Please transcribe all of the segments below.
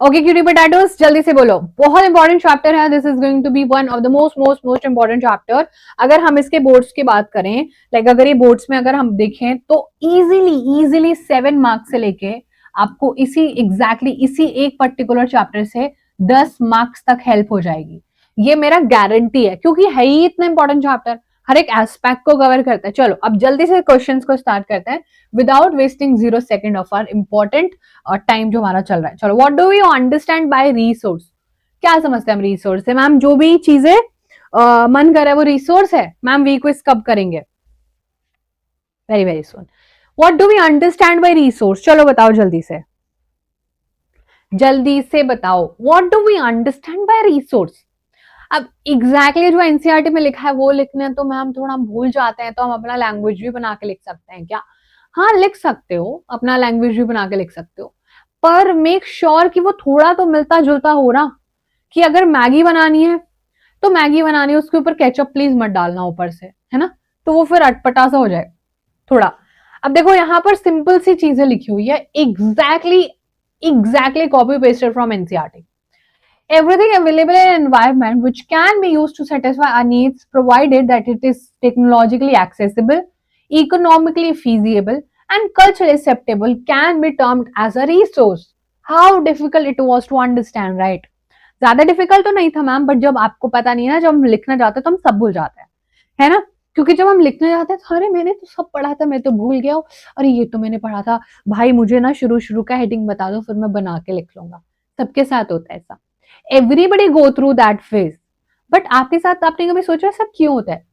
Okay cutie potatoes, जल्दी से बोलो। बहुत इंपॉर्टेंट चैप्टर है, this is going to be one of the most most most important chapter. अगर हम इसके बोर्ड्स की बात करें, लाइक अगर ये बोर्ड्स में अगर हम देखें तो इजीली 7 मार्क्स से लेके आपको इसी एक पर्टिकुलर चैप्टर से 10 मार्क्स तक हेल्प हो जाएगी। ये मेरा गारंटी है, क्योंकि है ही इतना इंपॉर्टेंट चैप्टर, हर एक एस्पेक्ट को कवर करता है। चलो अब जल्दी से क्वेश्चंस को स्टार्ट करते हैं without wasting 0 second of our important time जो हमारा चल रहा है। चलो, what do you understand by resource? क्या समझते हैं हम रिसोर्स से? मैम जो भी चीजें मन कर रहा है वो रिसोर्स है। मैम वी क्विज कब करेंगे? Very very soon. What do we understand by resource? चलो बताओ जल्दी से, जल्दी से बताओ, what do we understand by resource? अब एग्जैक्टली जो एनसीईआरटी में लिखा है वो लिखने तो मैम थोड़ा भूल जाते हैं, तो हम अपना लैंग्वेज भी बना के लिख सकते हैं क्या? हाँ लिख सकते हो, अपना लैंग्वेज भी बना के लिख सकते हो, पर मेक श्योर कि वो थोड़ा तो मिलता जुलता हो ना। कि अगर मैगी बनानी है तो मैगी बनानी है, उसके ऊपर केचप प्लीज मत डालना ऊपर से, है ना, तो वो फिर अटपटा सा हो जाए थोड़ा। अब देखो यहाँ पर सिंपल सी चीजें लिखी हुई है, exactly copy pasted from NCERT. Everything available in an environment which can be used to satisfy our needs, provided that it is technologically accessible, economically feasible, and culturally acceptable, can be termed as a resource. How difficult it was to understand, right? ज्यादा difficult तो नहीं था ma'am, but जब आपको पता नहीं है ना, जब हम लिखना चाहते हैं तो हम सब भूल जाते हैं, है ना। क्योंकि जब हम लिखने जाते हैं तो अरे मैंने तो सब पढ़ा था, मैं तो भूल गया हूँ, अरे ये तो मैंने पढ़ा था, भाई मुझे ना शुरू शुरू का हेडिंग बता दो, फिर मैं बना के लिख लूंगा। सबके साथ होता है ऐसा, everybody go through that phase. But आपके साथ आपने कभी सोचा सब क्यों होता है?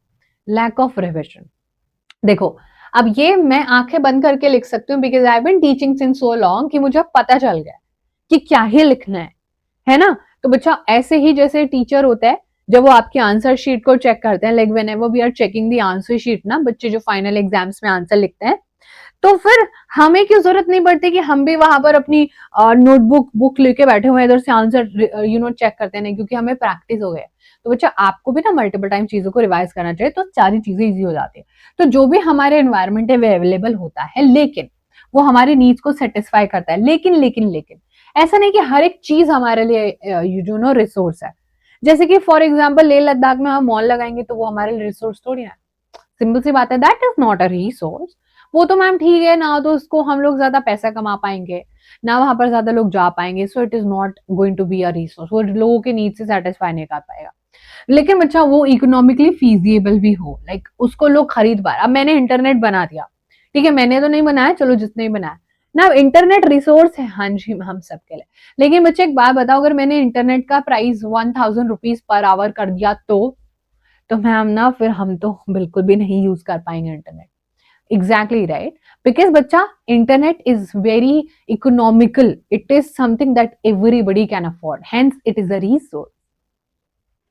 Lack of revision. देखो अब ये मैं आंखें बंद करके लिख सकती हूँ, because I been teaching since so long कि मुझे पता चल गया कि क्या ही लिखना है ना। तो बच्चा ऐसे ही जैसे टीचर होता है, जब वो आपकी आंसर शीट को चेक करते हैं, like whenever we are checking the answer sheet ना, बच्चे जो फाइनल एग्जाम्स में आंसर लिखते हैं, तो फिर हमें क्यों जरूरत नहीं पड़ती कि हम भी वहां पर अपनी नोटबुक बुक लेके बैठे हुए इधर से आंसर चेक करते नहीं, क्योंकि हमें प्रैक्टिस हो गया। तो बच्चा आपको भी ना मल्टीपल टाइम चीजों को रिवाइज करना चाहिए, तो सारी चीजें इजी हो जाती है। तो जो भी हमारे एनवायरमेंट है वो अवेलेबल होता है, लेकिन वो हमारे नीड्स को सेटिस्फाई करता है। लेकिन ऐसा नहीं कि हर एक चीज हमारे लिए रिसोर्स है। जैसे कि फॉर एग्जाम्पल लेह लद्दाख में हम मॉल लगाएंगे तो वो हमारे लिए रिसोर्स थोड़ी ना। सिंपल सी बात है, that is not a resource. वो तो मैम ठीक है ना, तो उसको हम लोग ज्यादा पैसा कमा पाएंगे ना, वहां पर ज्यादा लोग जा पाएंगे, so it is not going to be a resource. वो लोगों के नीड से सेटिस्फाई नहीं कर पाएगा। लेकिन बच्चा वो इकोनॉमिकली फीजिएबल भी हो, लाइक उसको लोग खरीद पा रहे। अब मैंने इंटरनेट बना दिया, ठीक है, मैंने तो नहीं बनाया, चलो जिसने भी बनाया ना, इंटरनेट रिसोर्स है हाँ जी हम सबके लिए। लेकिन बच्चे एक बात बताओ, अगर मैंने इंटरनेट का प्राइस 1000 रुपीज पर आवर कर दिया तो मैम ना फिर हम तो बिल्कुल भी नहीं यूज कर पाएंगे इंटरनेट। एग्जैक्टली राइट, बिकॉज बच्चा internet is very economical, it is something that everybody can afford, hence it is a resource.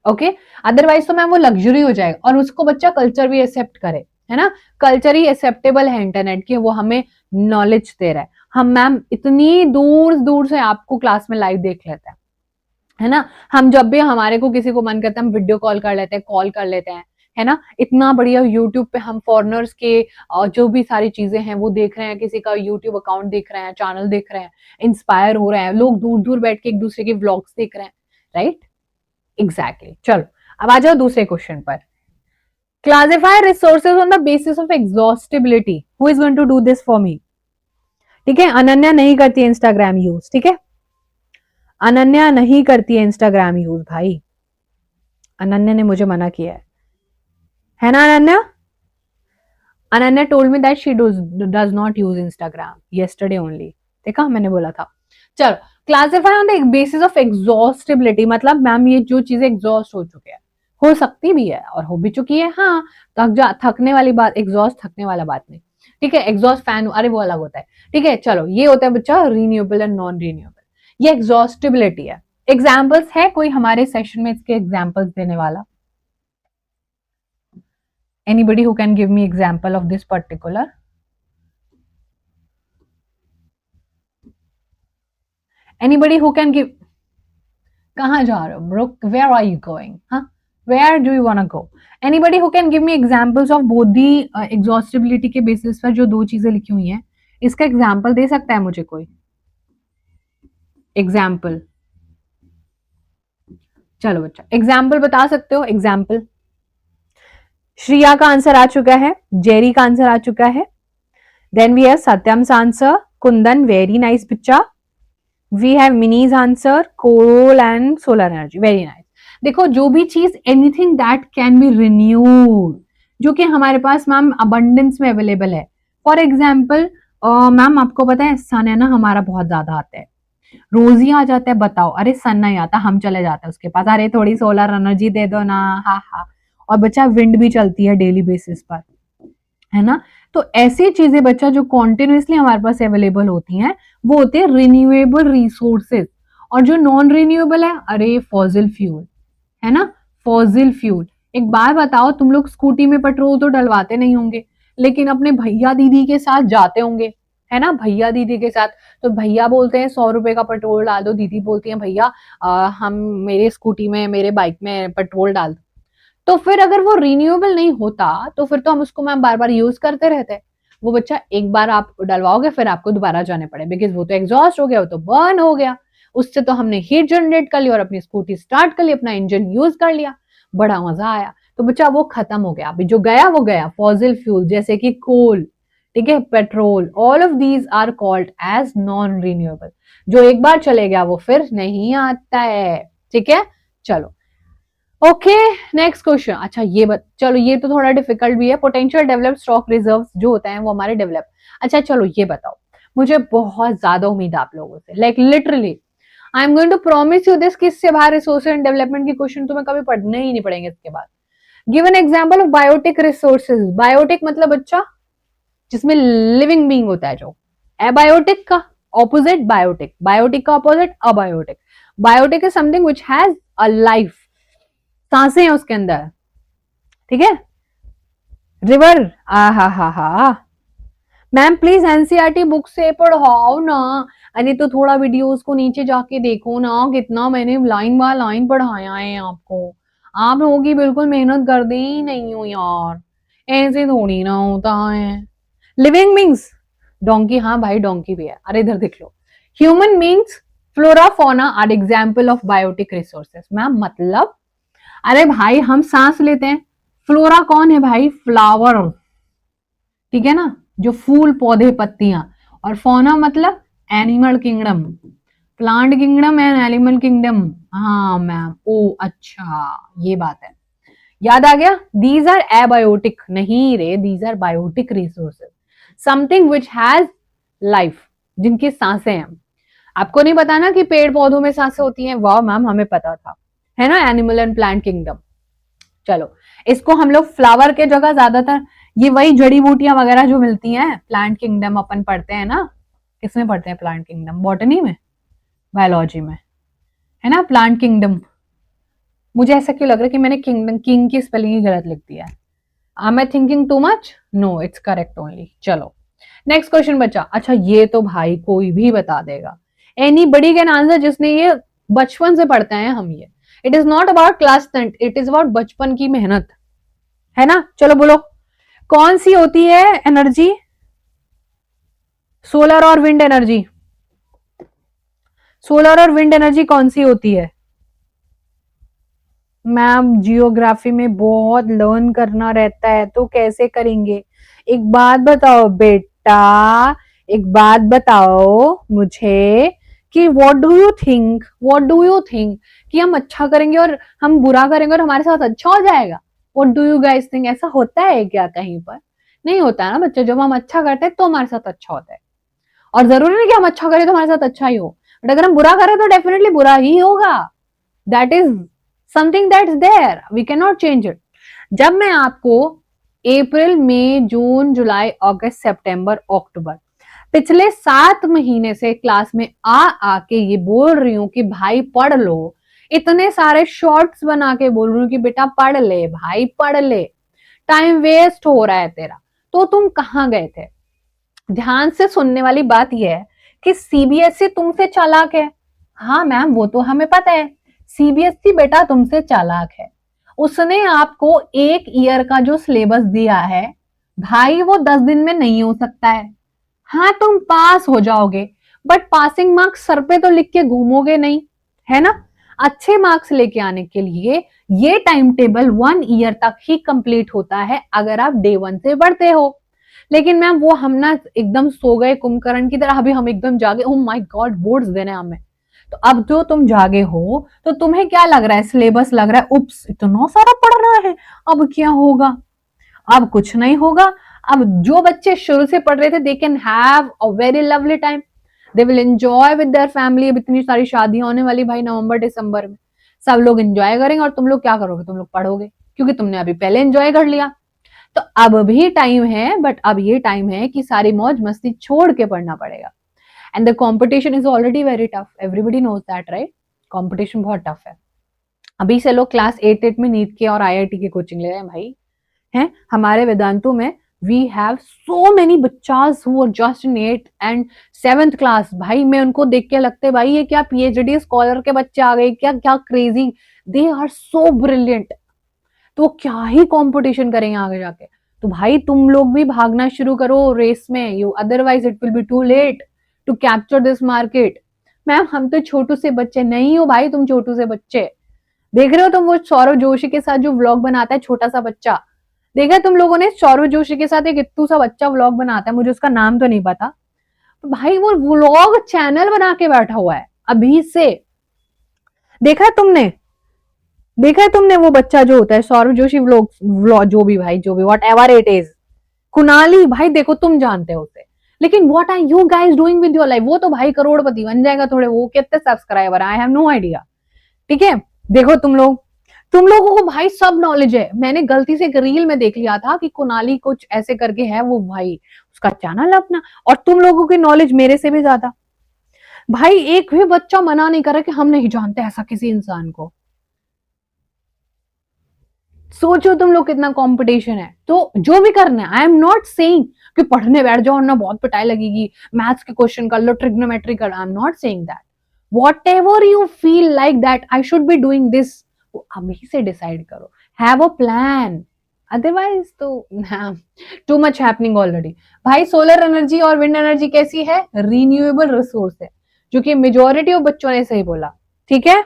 Okay, otherwise तो मैम वो लग्जरी हो जाएगा, और उसको बच्चा कल्चर भी एक्सेप्ट करे, है ना। कल्चर ही एक्सेप्टेबल है इंटरनेट की, वो हमें नॉलेज दे रहा है। हम मैम इतनी दूर दूर से आपको क्लास में लाइव देख लेते हैं, है ना। हम जब भी हमारे को किसी को मन करता है हम वीडियो कॉल कर लेते हैं, कॉल कर लेते हैं, है ना। इतना बढ़िया यूट्यूब पे हम फॉरेनर्स के जो भी सारी चीजें हैं वो देख रहे हैं, किसी का यूट्यूब अकाउंट देख रहे हैं, चैनल देख रहे हैं, इंस्पायर हो रहे हैं, लोग दूर दूर बैठ के एक दूसरे के व्लॉग्स देख रहे हैं, राइट। एग्जैक्टली। चलो अब आ जाओ दूसरे क्वेश्चन पर। Classify resources on the basis of exhaustibility. Who is going to do this for me? ठीक है, अनन्या नहीं करती है इंस्टाग्राम यूज, ठीक है, अनन्या नहीं करती है इंस्टाग्राम यूज भाई, अनन्या ने मुझे मना किया है ना Ananya? Ananya told me that she does not use Instagram yesterday only. देखा, मैंने बोला था। चलो, classify on the basis of exhaustibility, मतलब मैम ये जो चीजें एग्जॉस्ट हो चुके हैं, हो सकती भी है और हो भी चुकी है, हाँ थकने वाली बात, एग्जॉस्ट थकने वाला बात नहीं, ठीक है। एग्जॉस्ट फैन अरे वो अलग होता है, ठीक है। चलो ये होता है बच्चा रीन्यूएबल एंड नॉन रीन्यूएबल, ये एग्जॉस्टिबिलिटी है। एग्जाम्पल्स है कोई हमारे सेशन में इसके एग्जाम्पल्स देने वाला? Anybody who can give me example of this particular? Anybody who can give? कहाँ जा रहे हो bro? Where are you going? हाँ, where do you wanna go? Anybody who can give me examples of both the exhaustibility के basis पर जो दो चीजें लिखी हुई हैं, इसका एग्जाम्पल दे सकता है मुझे कोई? एग्जाम्पल, चलो बच्चा एग्जाम्पल बता सकते हो, एग्जाम्पल। श्रिया का आंसर आ चुका है, जेरी का आंसर आ चुका है, then we have Satyam's answer, Kundan very nice बच्चा, we have Mini's answer, coal and solar energy, very nice. देखो जो भी चीज anything that can be renewed, जो कि हमारे पास मैम अबंडेंस में अवेलेबल है। फॉर एग्जाम्पल मैम आपको पता है सन है ना हमारा बहुत ज्यादा आता है, रोज ही आ जाता है, बताओ, अरे सन नहीं आता हम चले जाते हैं उसके पास, अरे थोड़ी सोलर एनर्जी दे दो ना, हाँ हाँ। और बच्चा विंड भी चलती है डेली बेसिस पर, है ना। तो ऐसी चीजें बच्चा जो कॉन्टिन्यूसली हमारे पास अवेलेबल होती हैं वो होते हैं रिन्यूएबल रिसोर्सेज। और जो नॉन रिन्यूएबल है, अरे फॉसिल फ्यूल, है ना, फॉसिल फ्यूल। एक बार बताओ, तुम लोग स्कूटी में पेट्रोल तो डलवाते नहीं होंगे, लेकिन अपने भैया दीदी के साथ जाते होंगे, है ना, भैया दीदी के साथ। तो भैया बोलते हैं 100 रुपए का पेट्रोल डाल दो, दीदी बोलती है भैया हम मेरे स्कूटी में मेरे बाइक में पेट्रोल डाल दो। तो फिर अगर वो रिन्यूएबल नहीं होता तो फिर तो हम उसको मैम बार बार यूज करते रहते। वो बच्चा एक बार आप डलवाओगे फिर आपको दोबारा जाने पड़े, बिकॉज वो तो एग्जॉस्ट हो गया, वो तो बर्न हो गया, उससे तो हमने हीट जनरेट कर ली और अपनी स्कूटी स्टार्ट कर ली, अपना इंजन यूज कर लिया, बड़ा मजा आया। तो बच्चा वो खत्म हो गया, अभी जो गया वो गया, फॉसिल फ्यूल जैसे कि कोल, ठीक है, petrol, all of these are called as non renewable. जो एक बार चले गया वो फिर नहीं आता है, ठीक है। चलो ओके, नेक्स्ट क्वेश्चन। अच्छा चलो ये तो थोड़ा डिफिकल्ट भी है, पोटेंशियल डेवलप स्टॉक रिजर्व जो होता है वो हमारे डेवलप। अच्छा चलो ये बताओ, मुझे बहुत ज्यादा उम्मीद है आप लोगों से, like literally I am going to promise you this, किससे बाहर रिसोर्स एंड डेवलपमेंट की क्वेश्चन तुम्हें कभी पढ़ने ही नहीं पड़ेंगे इसके बाद। Give an example of biotic resources. Biotic मतलब बच्चा जिसमें लिविंग बींग होता है, जो एबायोटिक का ऑपोजिट बायोटिक, बायोटिक का opposite abiotic. Biotic is something which has a life, सांसें हैं उसके अंदर, ठीक है। रिवर, आ हा मैम प्लीज एनसीईआरटी बुक से पढ़ाओ ना। अरे तो थोड़ा वीडियोस को नीचे जाके देखो ना, कितना मैंने लाइन बाय लाइन पढ़ाया है आपको। आप लोगों की बिल्कुल मेहनत कर दे ही नहीं हो यार, ऐसे थोड़ी ना होता है। लिविंग बींग्स, डोंकी, हाँ भाई डोंकी भी है, अरे इधर देख लो। Human beings, flora fauna are example of biotic resources. Ma'am मतलब, अरे भाई हम सांस लेते हैं, फ्लोरा कौन है भाई, फ्लावर, ठीक है ना, जो फूल पौधे पत्तियां। और फौना मतलब animal kingdom, plant kingdom and animal kingdom. हाँ मैम, ओ अच्छा ये बात है, याद आ गया। दीज आर एबायोटिक नहीं रे, these are biotic resources, something which has life, जिनकी सांसें हैं। आपको नहीं पता ना कि पेड़ पौधों में सांसें होती हैं, वाह मैम हमें पता था, है ना, एनिमल एंड प्लांट किंगडम। चलो इसको हम लोग फ्लावर के जगह ज्यादातर ये वही जड़ी बूटियां वगैरह जो मिलती हैं, प्लांट किंगडम अपन पढ़ते हैं ना, किसमें पढ़ते हैं प्लांट किंगडम, बॉटनी में, बायोलॉजी में, है ना प्लांट किंगडम। मुझे ऐसा क्यों लग रहा है कि मैंने किंगडम किंग की स्पेलिंग ही गलत लिख दिया है। Am I thinking too much? No, it's correct only. चलो नेक्स्ट क्वेश्चन बचा। अच्छा ये तो भाई कोई भी बता देगा, एनी बडी कैन आंसर, जिसने ये बचपन से पढ़ते हैं हम ये। It is not about class 10, it is about बचपन की मेहनत, है ना। चलो बोलो कौन सी होती है एनर्जी, सोलर और विंड एनर्जी, सोलर और विंड एनर्जी कौन सी होती है। मैम जियोग्राफी में बहुत लर्न करना रहता है, तो कैसे करेंगे। एक बात बताओ बेटा, एक बात बताओ मुझे कि व्हाट डू यू थिंक कि हम अच्छा करेंगे और हम बुरा करेंगे और हमारे साथ अच्छा हो जाएगा। What do you guys think, ऐसा होता है क्या कहीं पर, नहीं होता है ना बच्चे। जब हम अच्छा करते हैं तो हमारे साथ अच्छा होता है, और जरूरी नहीं कि हम अच्छा करें तो हमारे साथ अच्छा ही हो, बट अगर हम बुरा करें तो डेफिनेटली बुरा ही होगा। That is something that's there, we can not change it. जब मैं आपको अप्रैल मई जून जुलाई अगस्त सितंबर अक्टूबर पिछले 7 महीने से क्लास में आ आके ये बोल रही हूँ कि भाई पढ़ लो, इतने सारे शॉर्ट्स बना के बोल रही हूँ कि बेटा पढ़ ले भाई पढ़ ले, टाइम वेस्ट हो रहा है तेरा, तो तुम कहाँ गए थे। ध्यान से सुनने वाली बात यह है कि सीबीएसई तुमसे चालाक है। हाँ मैम वो तो हमें पता है, सीबीएसई बेटा तुमसे चालाक है। उसने आपको एक ईयर का जो सिलेबस दिया है भाई वो 10 दिन में नहीं हो सकता है। हाँ तुम पास हो जाओगे, बट पासिंग मार्क्स सर पे तो लिख के घूमोगे नहीं, है ना। अच्छे मार्क्स लेके आने के लिए ये टाइम टेबल 1 ईयर तक ही कंप्लीट होता है अगर आप डे 1 से पढ़ते हो। लेकिन मैम वो हम ना एकदम सो गए कुंभकर्ण की तरह, अभी हम एकदम जागे, ओह माय गॉड बोर्ड्स देने हमें। तो अब जो तुम जागे हो तो तुम्हें क्या लग रहा है, सिलेबस लग रहा है उप्स इतना सारा पढ़ना है, अब क्या होगा। अब कुछ नहीं होगा। अब जो बच्चे शुरू से पढ़ रहे थे they can have a very lovely time, they will enjoy with their family. अब इतनी सारी शादियां होने वाली भाई नवंबर दिसंबर में, सब लोग एंजॉय करेंगे और तुम लोग क्या करोगे, तुम लोग पढ़ोगे क्योंकि तुमने अभी पहले एंजॉय कर लिया। तो अब भी टाइम है, बट अब ये टाइम है कि सारी मौज मस्ती छोड़ के पढ़ना पड़ेगा। And the competition is already very tough, everybody knows that right. Competition बहुत टफ है। अभी से लोग क्लास 8 में नीट के और आईआईटी की कोचिंग ले रहे हैं भाई। हैं हमारे वेदांतु में वी हैव सो मेनी बच्चास who are just in 8 and 7th class. भाई मैं उनको देख के लगते भाई ये क्या पीएचडी स्कॉलर के बच्चे आ गए क्या, क्या crazy, they are so brilliant. तो वो क्या ही कंपटीशन करेंगे आगे जाके। तो भाई तुम लोग भी भागना शुरू करो रेस में, you otherwise it will be too late to capture this market. Ma'am हम तो छोटू से बच्चे नहीं हो भाई, तुम छोटू से बच्चे देख रहे हो। तुम वो सौरव जोशी के साथ जो व्लॉग बनाता है छोटा सा बच्चा, देखा तुम लोगों ने, सौरव जोशी के साथ एक इत्तू सा बच्चा व्लॉग बनाता है, मुझे उसका नाम तो नहीं पता। तो भाई वो व्लॉग चैनल बना के बैठा हुआ है अभी से। देखा है तुमने, देखा है तुमने वो बच्चा जो होता है सौरव जोशी व्लॉग, व्लॉग जो भी भाई, जो भी whatever it is, Kunali भाई देखो तुम जानते हो उसे। लेकिन what are you guys doing with your life, वो तो भाई करोड़पति बन जाएगा थोड़े, वो कितने subscriber, I have no idea. ठीक है, देखो तुम लोग, तुम लोगों को भाई सब नॉलेज है। मैंने गलती से एक रील में देख लिया था कि कुणाली कुछ ऐसे करके है वो भाई, उसका चैनल अपना, और तुम लोगों की नॉलेज मेरे से भी ज्यादा। भाई एक भी बच्चा मना नहीं कर रहा कि हम नहीं जानते ऐसा किसी इंसान को। सोचो तुम लोग कितना कंपटीशन है। तो जो भी करना है, आई एम नॉट सेइंग कि पढ़ने बैठ जाओ और ना बहुत पिटाई लगेगी, मैथ्स के क्वेश्चन कर लो, ट्रिग्नोमेट्री कर, I am not saying that. What ever you feel like that I should be doing this, वो अभी से डिसाइड करो, हैव अ प्लान। अदरवाइज तो टू मच हैपनिंग ऑलरेडी। भाई सोलर एनर्जी और विंड एनर्जी कैसी है, रीन्यूएबल रिसोर्स है, जो कि मेजोरिटी ऑफ बच्चों ने सही बोला। ठीक है,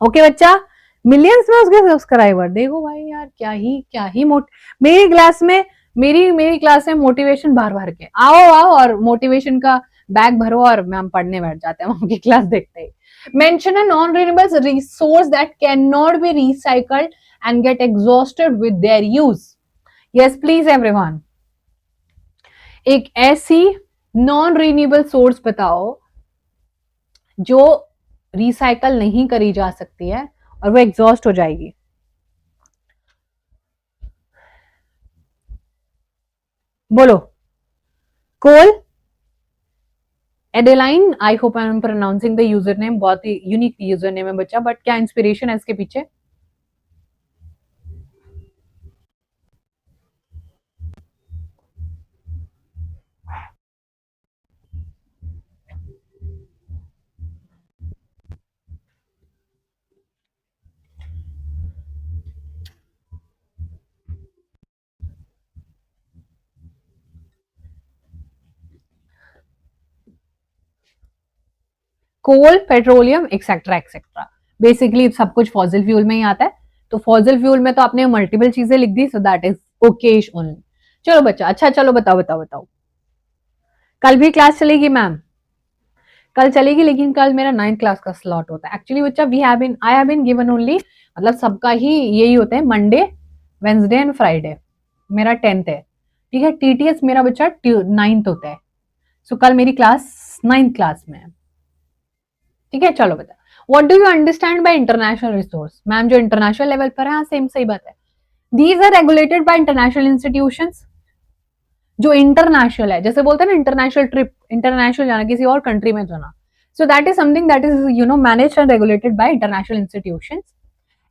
ओके बच्चा, मिलियंस में उसके सब्सक्राइबर, देखो भाई यार क्या ही मेरी क्लास में, मेरी क्लास में मोटिवेशन भर भर के आओ आओ और मोटिवेशन का बैग भरो और मैम पढ़ने बैठ जाते हैं उनकी क्लास देखते ही। Mention a non renewable resource that can not be recycled and get exhausted with their use. Yes please everyone, एक ऐसी नॉन रिन्यूएबल सोर्स बताओ जो रिसाइकल नहीं करी जा सकती है और वो एग्जॉस्ट हो जाएगी। बोलो, coal, Adeline, I hope I am pronouncing the user name, बहुत ही यूनिक यूजर नेम है बच्चा, बट क्या इंस्पिरेशन है इसके पीछे। कोल, पेट्रोलियम, एक्सेट्रा एक्सेट्रा, बेसिकली सब कुछ फॉसिल फ्यूल में ही आता है। तो फॉसिल फ्यूल में तो आपने मल्टीपल चीजें लिख दी, so that is okayish only. चलो बच्चा, अच्छा चलो बताओ बताओ बताओ, कल भी क्लास चलेगी मैम? कल चलेगी, लेकिन कल मेरा 9th क्लास का स्लॉट होता है एक्चुअली बच्चा। We have been, I have been given only, मतलब सबका ही यही होता है, मंडे वेंसडे एंड फ्राइडे। मेरा 10th है, ठीक है। टीटीएस मेरा बच्चा 9th होता है, सो कल मेरी क्लास 9th क्लास में है। ठीक है, चलो बता, what do you understand by international resource. Ma'am जो इंटरनेशनल लेवल पर है, हाँ सेम सही बात है। These are regulated by international institutions, जो इंटरनेशनल है, जैसे बोलते हैं ना इंटरनेशनल ट्रिप, इंटरनेशनल जाना, किसी और कंट्री में जाना, सो that is something that is managed and regulated by international institutions.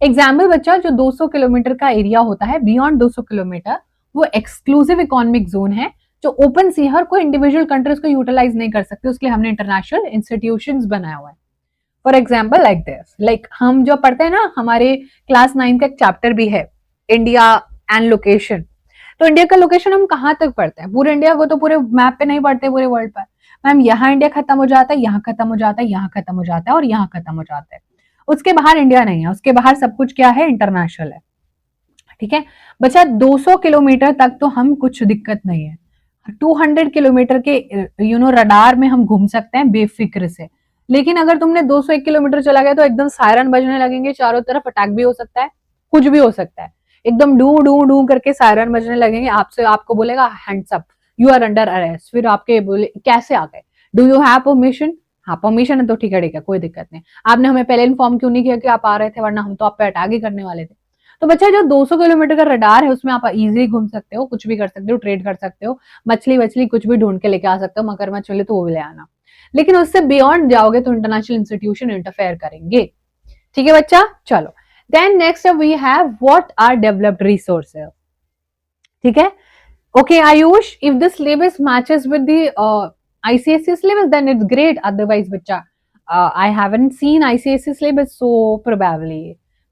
Example बच्चा, जो 200 किलोमीटर का एरिया होता है, बियॉन्ड 200 किलोमीटर, वो एक्सक्लूसिव इकोनॉमिक जोन है, जो ओपन सी, हर कोई इंडिविजुअल कंट्रीज को यूटिलाइज नहीं कर सकते, उसके लिए हमने इंटरनेशनल इंस्टीट्यूशंस बनाया हुआ है। For example like this, like हम जो पढ़ते हैं ना, हमारे क्लास 9 का एक चैप्टर भी है इंडिया एंड लोकेशन। तो इंडिया का लोकेशन हम कहाँ तक पढ़ते हैं, पूरे इंडिया को तो पूरे मैप पे नहीं पढ़ते पूरे वर्ल्ड पर, मैम यहाँ इंडिया खत्म हो जाता है, यहाँ खत्म हो जाता है, यहाँ खत्म हो जाता है और यहाँ खत्म हो जाता है, उसके बाहर इंडिया नहीं है, उसके बाहर सब कुछ क्या है, इंटरनेशनल है। ठीक है बच्चा, 200 किलोमीटर तक तो हम कुछ दिक्कत नहीं है, 200 किलोमीटर के रडार में हम घूम सकते हैं बेफिक्र से। लेकिन अगर तुमने 201 किलोमीटर चला गया तो एकदम सायरन बजने लगेंगे, चारों तरफ अटैक भी हो सकता है, कुछ भी हो सकता है, एकदम डू डू डू करके सायरन बजने लगेंगे, आपसे आपको बोलेगा hands up, you are under arrest. फिर आपके बोले कैसे आ गए, डू यू हैव परमिशन, हाँ परमिशन है तो ठीक है कोई दिक्कत नहीं, आपने हमें पहले इन्फॉर्म क्यों नहीं किया कि आप आ रहे थे, वरना हम तो आप पे अटैक ही करने वाले थे। तो बच्चा जो 200 किलोमीटर का रडार है उसमें आप इजीली घूम सकते हो, कुछ भी कर सकते हो, ट्रेड कर सकते हो, मछली वछली कुछ भी ढूंढ के लेके आ सकते हो, मगरमच्छ मिले तो वो भी ले आना। लेकिन उससे बियॉन्ड जाओगे तो इंटरनेशनल इंस्टीट्यूशन इंटरफेयर करेंगे। ठीक है बच्चा, चलो then next we have what are developed resources. ठीक है, okay Ayush, if the syllabus matches with the ICSE syllabus then it's great, otherwise बच्चा I haven't seen ICSE syllabus, so probably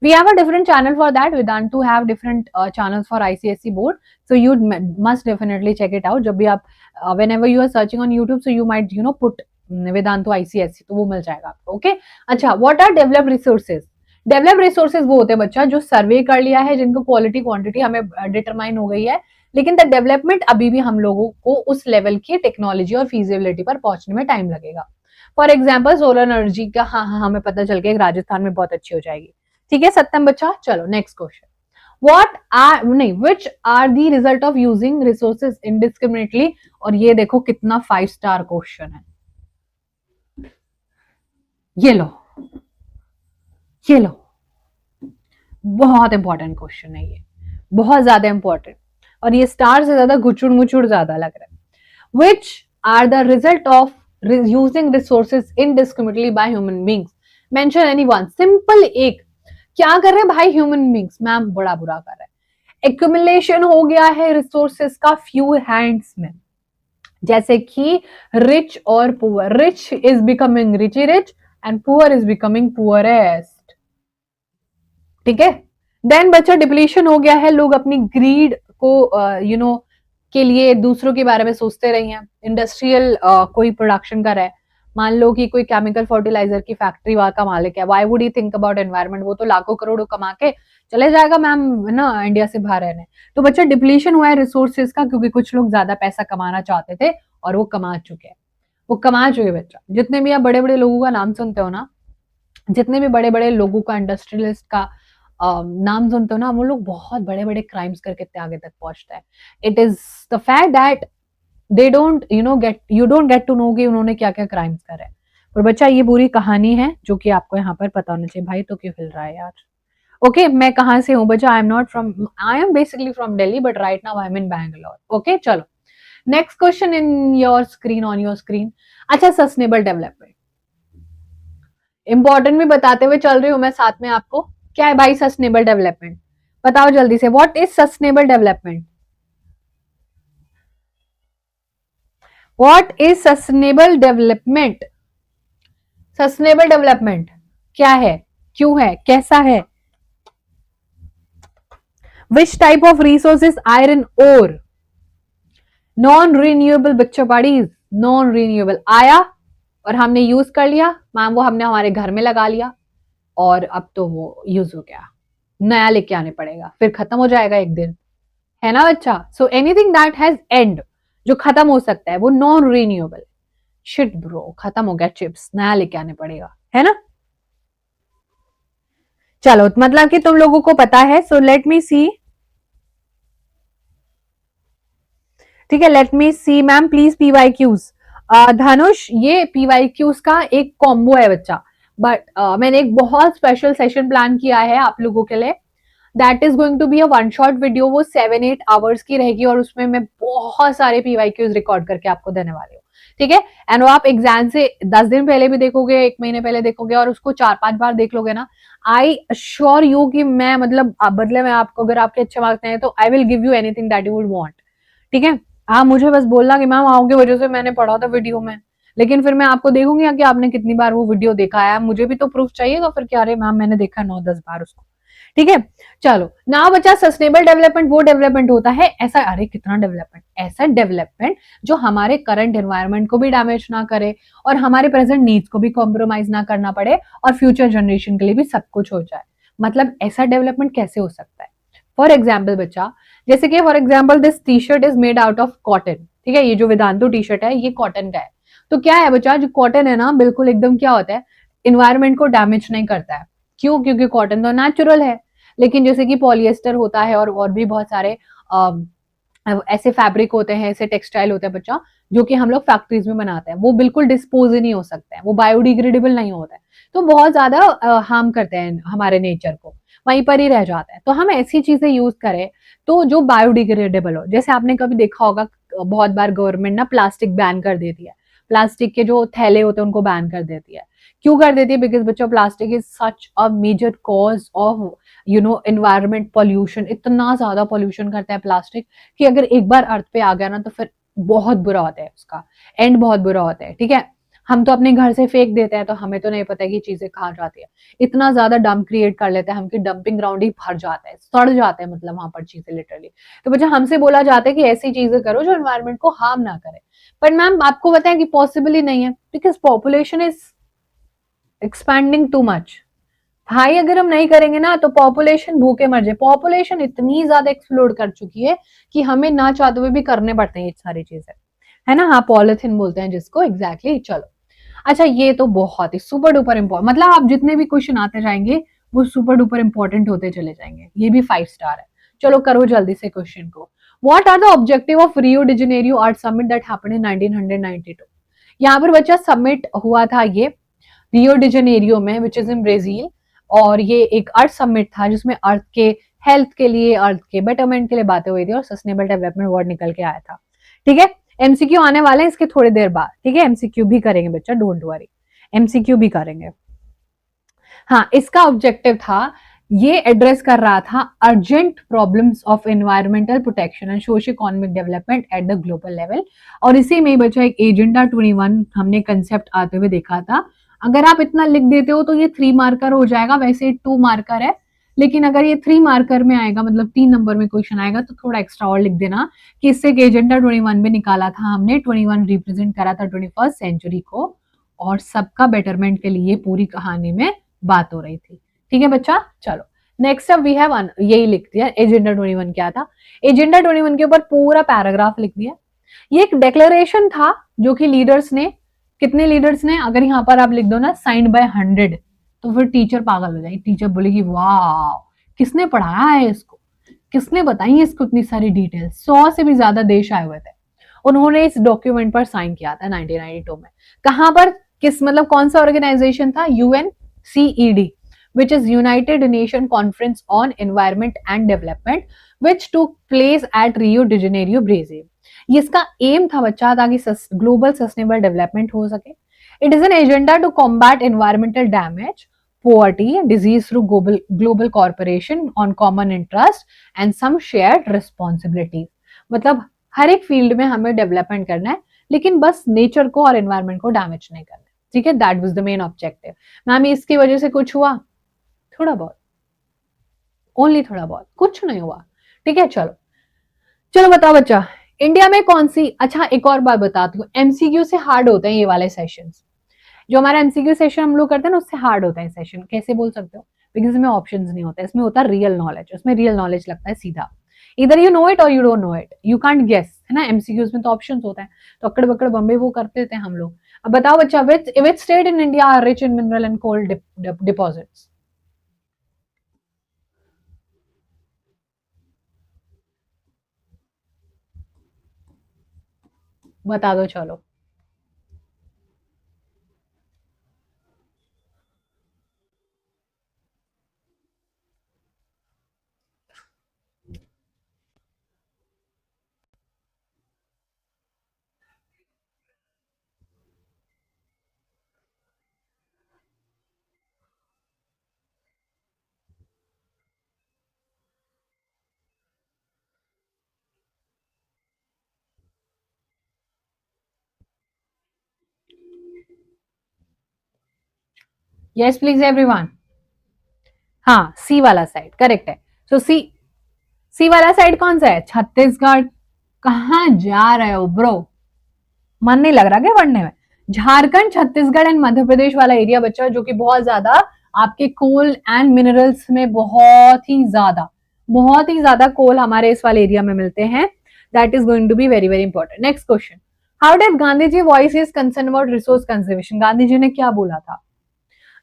we have a different channel for that. Vedantu have different channels for ICSE board, so you must definitely check it out. जब भी आप whenever you are searching on YouTube, so you might put Vedantu ICSE, तो वो मिल जाएगा आपको। Okay अच्छा, what are developed resources? Develop resources वो होते हैं बच्चा जो सर्वे कर लिया है, जिनको क्वालिटी क्वांटिटी हमें डिटरमाइन हो गई है, लेकिन द डेवलपमेंट अभी भी हम लोगों को उस लेवल की टेक्नोलॉजी और फिजिबिलिटी पर पहुंचने में टाइम लगेगा। फॉर एग्जाम्पल सोलर एनर्जी का, हाँ हमें पता चल गया राजस्थान में बहुत अच्छी हो जाएगी। ठीक है सत्यम बच्चा, चलो नेक्स्ट क्वेश्चन, व्हाट आर नहीं which are the result of using resources indiscriminately. और ये देखो कितना 5 स्टार क्वेश्चन है, ये लो ये लो, बहुत इंपॉर्टेंट क्वेश्चन है ये, बहुत ज्यादा इंपॉर्टेंट, और ये स्टार से ज्यादा गुचुड़ मुचुड़ ज्यादा लग रहा है। Which are the result of using resources indiscriminately by human beings, mention anyone. Simple एक, क्या कर रहे हैं भाई ह्यूमन बींग्स, मैम बड़ा बुरा कर रहे हैं, एक्यूमुलेशन हो गया है रिसोर्सेज का फ्यू हैंड्स में, जैसे कि रिच और poor, rich is becoming rich and poor is becoming poorest. ठीक है, देन बच्चा डिप्लीशन हो गया है, लोग अपनी ग्रीड को के लिए दूसरों के बारे में सोचते रहे हैं। इंडस्ट्रियल कोई प्रोडक्शन कर रहा है, मान लो कि कोई केमिकल फर्टिलाइजर की फैक्ट्री वहां का मालिक है, why would he think about environment, वो तो लाखों करोड़ों कमा के चले जाएगा मैम ना इंडिया से बाहर रहने। तो बच्चा डिप्लीशन हुआ है रिसोर्सेज का, क्योंकि कुछ लोग ज्यादा पैसा कमाना चाहते थे और वो कमा चुके हैं, वो कमा चुके बच्चा। जितने भी आप बड़े बड़े लोगों का नाम सुनते हो ना, जितने भी बड़े बड़े लोगों का, इंडस्ट्रियलिस्ट का नाम सुनते हो ना, वो लोग बहुत बड़े बड़े क्राइम्स करके इतने आगे तक पहुंचते हैं। It is the fact that they don't you don't get to know कि उन्होंने क्या क्या क्राइम्स करे। और बच्चा ये पूरी कहानी है जो कि आपको यहाँ पर पता होना चाहिए। भाई तो क्यों हिल रहा है यार? ओके मैं कहाँ से हूँ बच्चा? I am basically from Delhi, but right now I am in Bangalore. Okay चलो next question in your screen, on your screen. अच्छा, सस्टेनेबल डेवलपमेंट इंपॉर्टेंट भी बताते हुए चल रही हूँ मैं साथ में आपको। क्या है भाई सस्टेनेबल डेवलपमेंट? बताओ जल्दी से, what is sustainable development? What is sustainable development? Sustainable development क्या है, क्यों है, कैसा है? Which type of resources? Iron ore, non renewable बच्चों पाड़ीज, नॉन रिन्यूएबल आया और हमने यूज कर लिया मैम, वो हमने हमारे घर में लगा लिया और अब तो वो यूज हो गया, नया लेके आने पड़ेगा, फिर खत्म हो जाएगा एक दिन, है ना बच्चा? So anything that has and, जो खत्म हो सकता है, वो नॉन रिन्यूएबल। शिट ब्रो, खत्म हो गया चिप्स, नया लेके आने पड़ेगा, है ना? चलो मतलब कि तुम लोगों को पता है। सो लेट मी सी, ठीक है, let me see ma'am please PYQs। Dhanush, ये PYQs का एक कॉम्बो है बच्चा, बट मैंने एक बहुत स्पेशल सेशन प्लान किया है आप लोगों के लिए। That is going to be a one shot video, वो 7-8 आवर्स की रहेगी और उसमें मैं बहुत सारे PYQs रिकॉर्ड करके आपको देने वाली हूँ। ठीक है, एंड वो आप एग्जाम से 10 दिन पहले भी देखोगे, 1 महीने पहले देखोगे और उसको 4-5 बार देख लोगे ना, आई अश्योर यू कि मैं मतलब बदले में आपको, अगर आपके अच्छे मार्क्स नहीं है तो I will give you anything that you would want. ठीक है, आप मुझे बस बोलना कि मैम आपकी वजह से मैंने पढ़ा था वीडियो में, लेकिन फिर मैं आपको देखूंगी कि आपने कितनी बार वो वीडियो देखा है, मुझे भी तो प्रूफ चाहिएगा फिर, क्या अरे मैम मैंने देखा 9-10 बार उसको। ठीक है। चलो ना बच्चा, सस्टेनेबल डेवलपमेंट वो डेवलपमेंट होता है ऐसा, अरे कितना डेवलपमेंट, ऐसा डेवलपमेंट जो हमारे करंट एनवायरनमेंट को भी डैमेज ना करे और हमारे प्रेजेंट नीड्स को भी कॉम्प्रोमाइज ना करना पड़े और फ्यूचर जनरेशन के लिए भी सब कुछ हो जाए। मतलब ऐसा डेवलपमेंट कैसे हो सकता है? फॉर एग्जाम्पल बच्चा, जैसे कि for example this T shirt is made out of cotton, ठीक है, ये जो वेदांतु टी शर्ट है ये कॉटन का है। तो क्या है बच्चा, जो कॉटन है ना बिल्कुल एकदम क्या होता है, इन्वायरमेंट को डैमेज नहीं करता है। क्यों? क्योंकि कॉटन तो नेचुरल है। लेकिन जैसे कि पॉलिएस्टर होता है और भी बहुत सारे ऐसे फैब्रिक होते हैं, ऐसे टेक्सटाइल होते हैं बच्चा, जो कि हम लोग फैक्ट्रीज में बनाते हैं, वो बिल्कुल डिस्पोज ही नहीं हो सकते हैं, वो बायोडिग्रेडेबल नहीं होता है, तो बहुत ज्यादा हार्म करते हैं हमारे नेचर को, वहीं पर ही रह जाता है। तो हम ऐसी चीजें यूज करें तो जो बायोडिग्रेडेबल हो। जैसे आपने कभी देखा होगा, बहुत बार गवर्नमेंट ना प्लास्टिक बैन कर देती है, प्लास्टिक के जो थैले होते हैं उनको बैन कर देती है। क्यों कर देती है? बिकॉज बच्चों plastic is such a major cause of environment pollution. इतना ज्यादा पॉल्यूशन करता है प्लास्टिक कि अगर एक बार अर्थ पे आ गया ना तो फिर बहुत बुरा होता है, उसका एंड बहुत बुरा होता है। ठीक है, हम तो अपने घर से फेंक देते हैं तो हमें तो नहीं पता कि चीजें कहाँ जाती है। इतना ज्यादा डंप क्रिएट कर लेते हैं हम कि डंपिंग ग्राउंड ही भर जाता है, सड़ जाता है, मतलब वहां पर चीजें लिटरली। तो बच्चा हमसे बोला जाता है कि ऐसी चीजें करो जो एनवायरमेंट को हार्म ना करे, पर मैम आपको बताएं कि पॉसिबल ही नहीं है, because population is expanding too much. भाई अगर हम नहीं करेंगे ना तो पॉपुलेशन भूखे मर जाए। पॉपुलेशन इतनी ज्यादा एक्सप्लोड कर चुकी है कि हमें ना चाहते हुए भी करने पड़ते हैं ये सारी चीजें, है ना। हाँ, पॉलिथिन बोलते हैं जिसको, एग्जैक्टली चलो। अच्छा, ये तो बहुत ही सुपर डुपर इम्पोर्टेंट, मतलब आप जितने भी क्वेश्चन आते जाएंगे वो सुपर डुपर इंपॉर्टेंट होते चले जाएंगे। ये भी 5 स्टार है। चलो करो जल्दी से क्वेश्चन को। What are the objective of Rio de Janeiro earth summit that happened in 1992? यहाँ पर बच्चा सबमिट हुआ था ये रियो डी जेनेरियो में, विच इज इन ब्राजील। और ये एक अर्थ समिट था जिसमें अर्थ के हेल्थ के लिए, अर्थ के बेटरमेंट के लिए बातें हुई थी और सस्टेनेबल डेवलपमेंट वर्ड निकल के आया था। ठीक है, एमसीक्यू आने वाले हैं इसके थोड़ी देर बाद। ठीक है, एमसीक्यू भी करेंगे बच्चा, डोंट वरी, एमसीक्यू भी करेंगे। हाँ, इसका ऑब्जेक्टिव था, ये एड्रेस कर रहा था urgent problems of environmental protection and socio economic development at the global level. और इसी में बच्चा एक एजेंडा 21 हमने कंसेप्ट आते हुए देखा था। अगर आप इतना लिख देते हो तो ये 3 मार्कर हो जाएगा, वैसे 2 मार्कर है, लेकिन अगर ये 3 मार्कर में आएगा, मतलब 3 नंबर में क्वेश्चन आएगा, तो थोड़ा एक्स्ट्रा और लिख देना कि इससे एजेंडा 21 में निकाला था हमने, 21 रिप्रेजेंट करा था 21st सेंचुरी को, और सबका बेटरमेंट के लिए पूरी कहानी में बात हो रही थी। ठीक है बच्चा, चलो नेक्स्ट अप वी हैव, यही लिख दिया एजेंडा 21 क्या था। एजेंडा 21 के ऊपर पूरा पैराग्राफ लिख दिया। ये एक डेक्लेरेशन था जो कि लीडर्स ने, कितने लीडर्स ने, अगर यहाँ पर आप लिख दो ना साइंड बाय 100, तो फिर टीचर पागल हो जाएगी, टीचर बोलेगी वाह किसने पढ़ाया है इसको, किसने बताई है इसको इतनी सारी डिटेल। 100 से भी ज्यादा देश आए हुए थे, उन्होंने इस डॉक्यूमेंट पर साइन किया था 1992 में। कहां पर, किस, मतलब कौन सा ऑर्गेनाइजेशन था? UNCED, which is United Nation Conference on Environment and Development, which took place at Rio de Janeiro, Brazil। ये इसका एम था बच्चा ताकि ग्लोबल सस्टेनेबल डेवलपमेंट हो सके। It is an agenda to combat environmental damage, poverty, disease through global cooperation on common interest and some shared responsibilities। मतलब हर एक field में हमें डेवलपमेंट करना है, लेकिन बस नेचर को और एनवायरमेंट को डैमेज नहीं करना है। ठीक है, that was the main objective. Ma'am इसकी वजह से कुछ हुआ? थोड़ा बहुत, ओनली थोड़ा बहुत, कुछ नहीं हुआ। ठीक है, चलो चलो बताओ बच्चा, इंडिया में कौन सी, अच्छा एक और बात बताती हूँ, एमसीक्यू से हार्ड होते हैं ये वाले सेशंस। जो हमारा एमसीक्यू सेशन हम लोग करते हैं ना उससे हार्ड होता है सेशन। कैसे बोल सकते हो? बिकॉज इसमें ऑप्शंस नहीं होता, इसमें होता है रियल नॉलेज, उसमें रियल नॉलेज लगता है सीधा। इधर यू नो इट और you don't know it, you can't guess, है ना। एमसीक्यूज में तो ऑप्शंस होता है, तो अकड़ बकड़ बम्बे वो करते थे हम लोग। अब बताओ बच्चा, which state in India are rich in mineral and coal deposits? बता दो चलो। Yes please everyone. हाँ, सी वाला साइड करेक्ट है। सो सी वाला साइड कौन सा है? छत्तीसगढ़। कहां जा रहे हो ब्रो, मन नहीं लग रहा क्या पढ़ने में? झारखंड, छत्तीसगढ़ एंड मध्य प्रदेश वाला एरिया बच्चा, जो कि बहुत ज्यादा आपके कोल एंड मिनरल्स में बहुत ही ज्यादा कोल हमारे इस वाले एरिया में मिलते हैं। That is going to be very very important. Next question, how did Gandhi ji voice his concern about resource conservation? Gandhi ji ने क्या बोला था?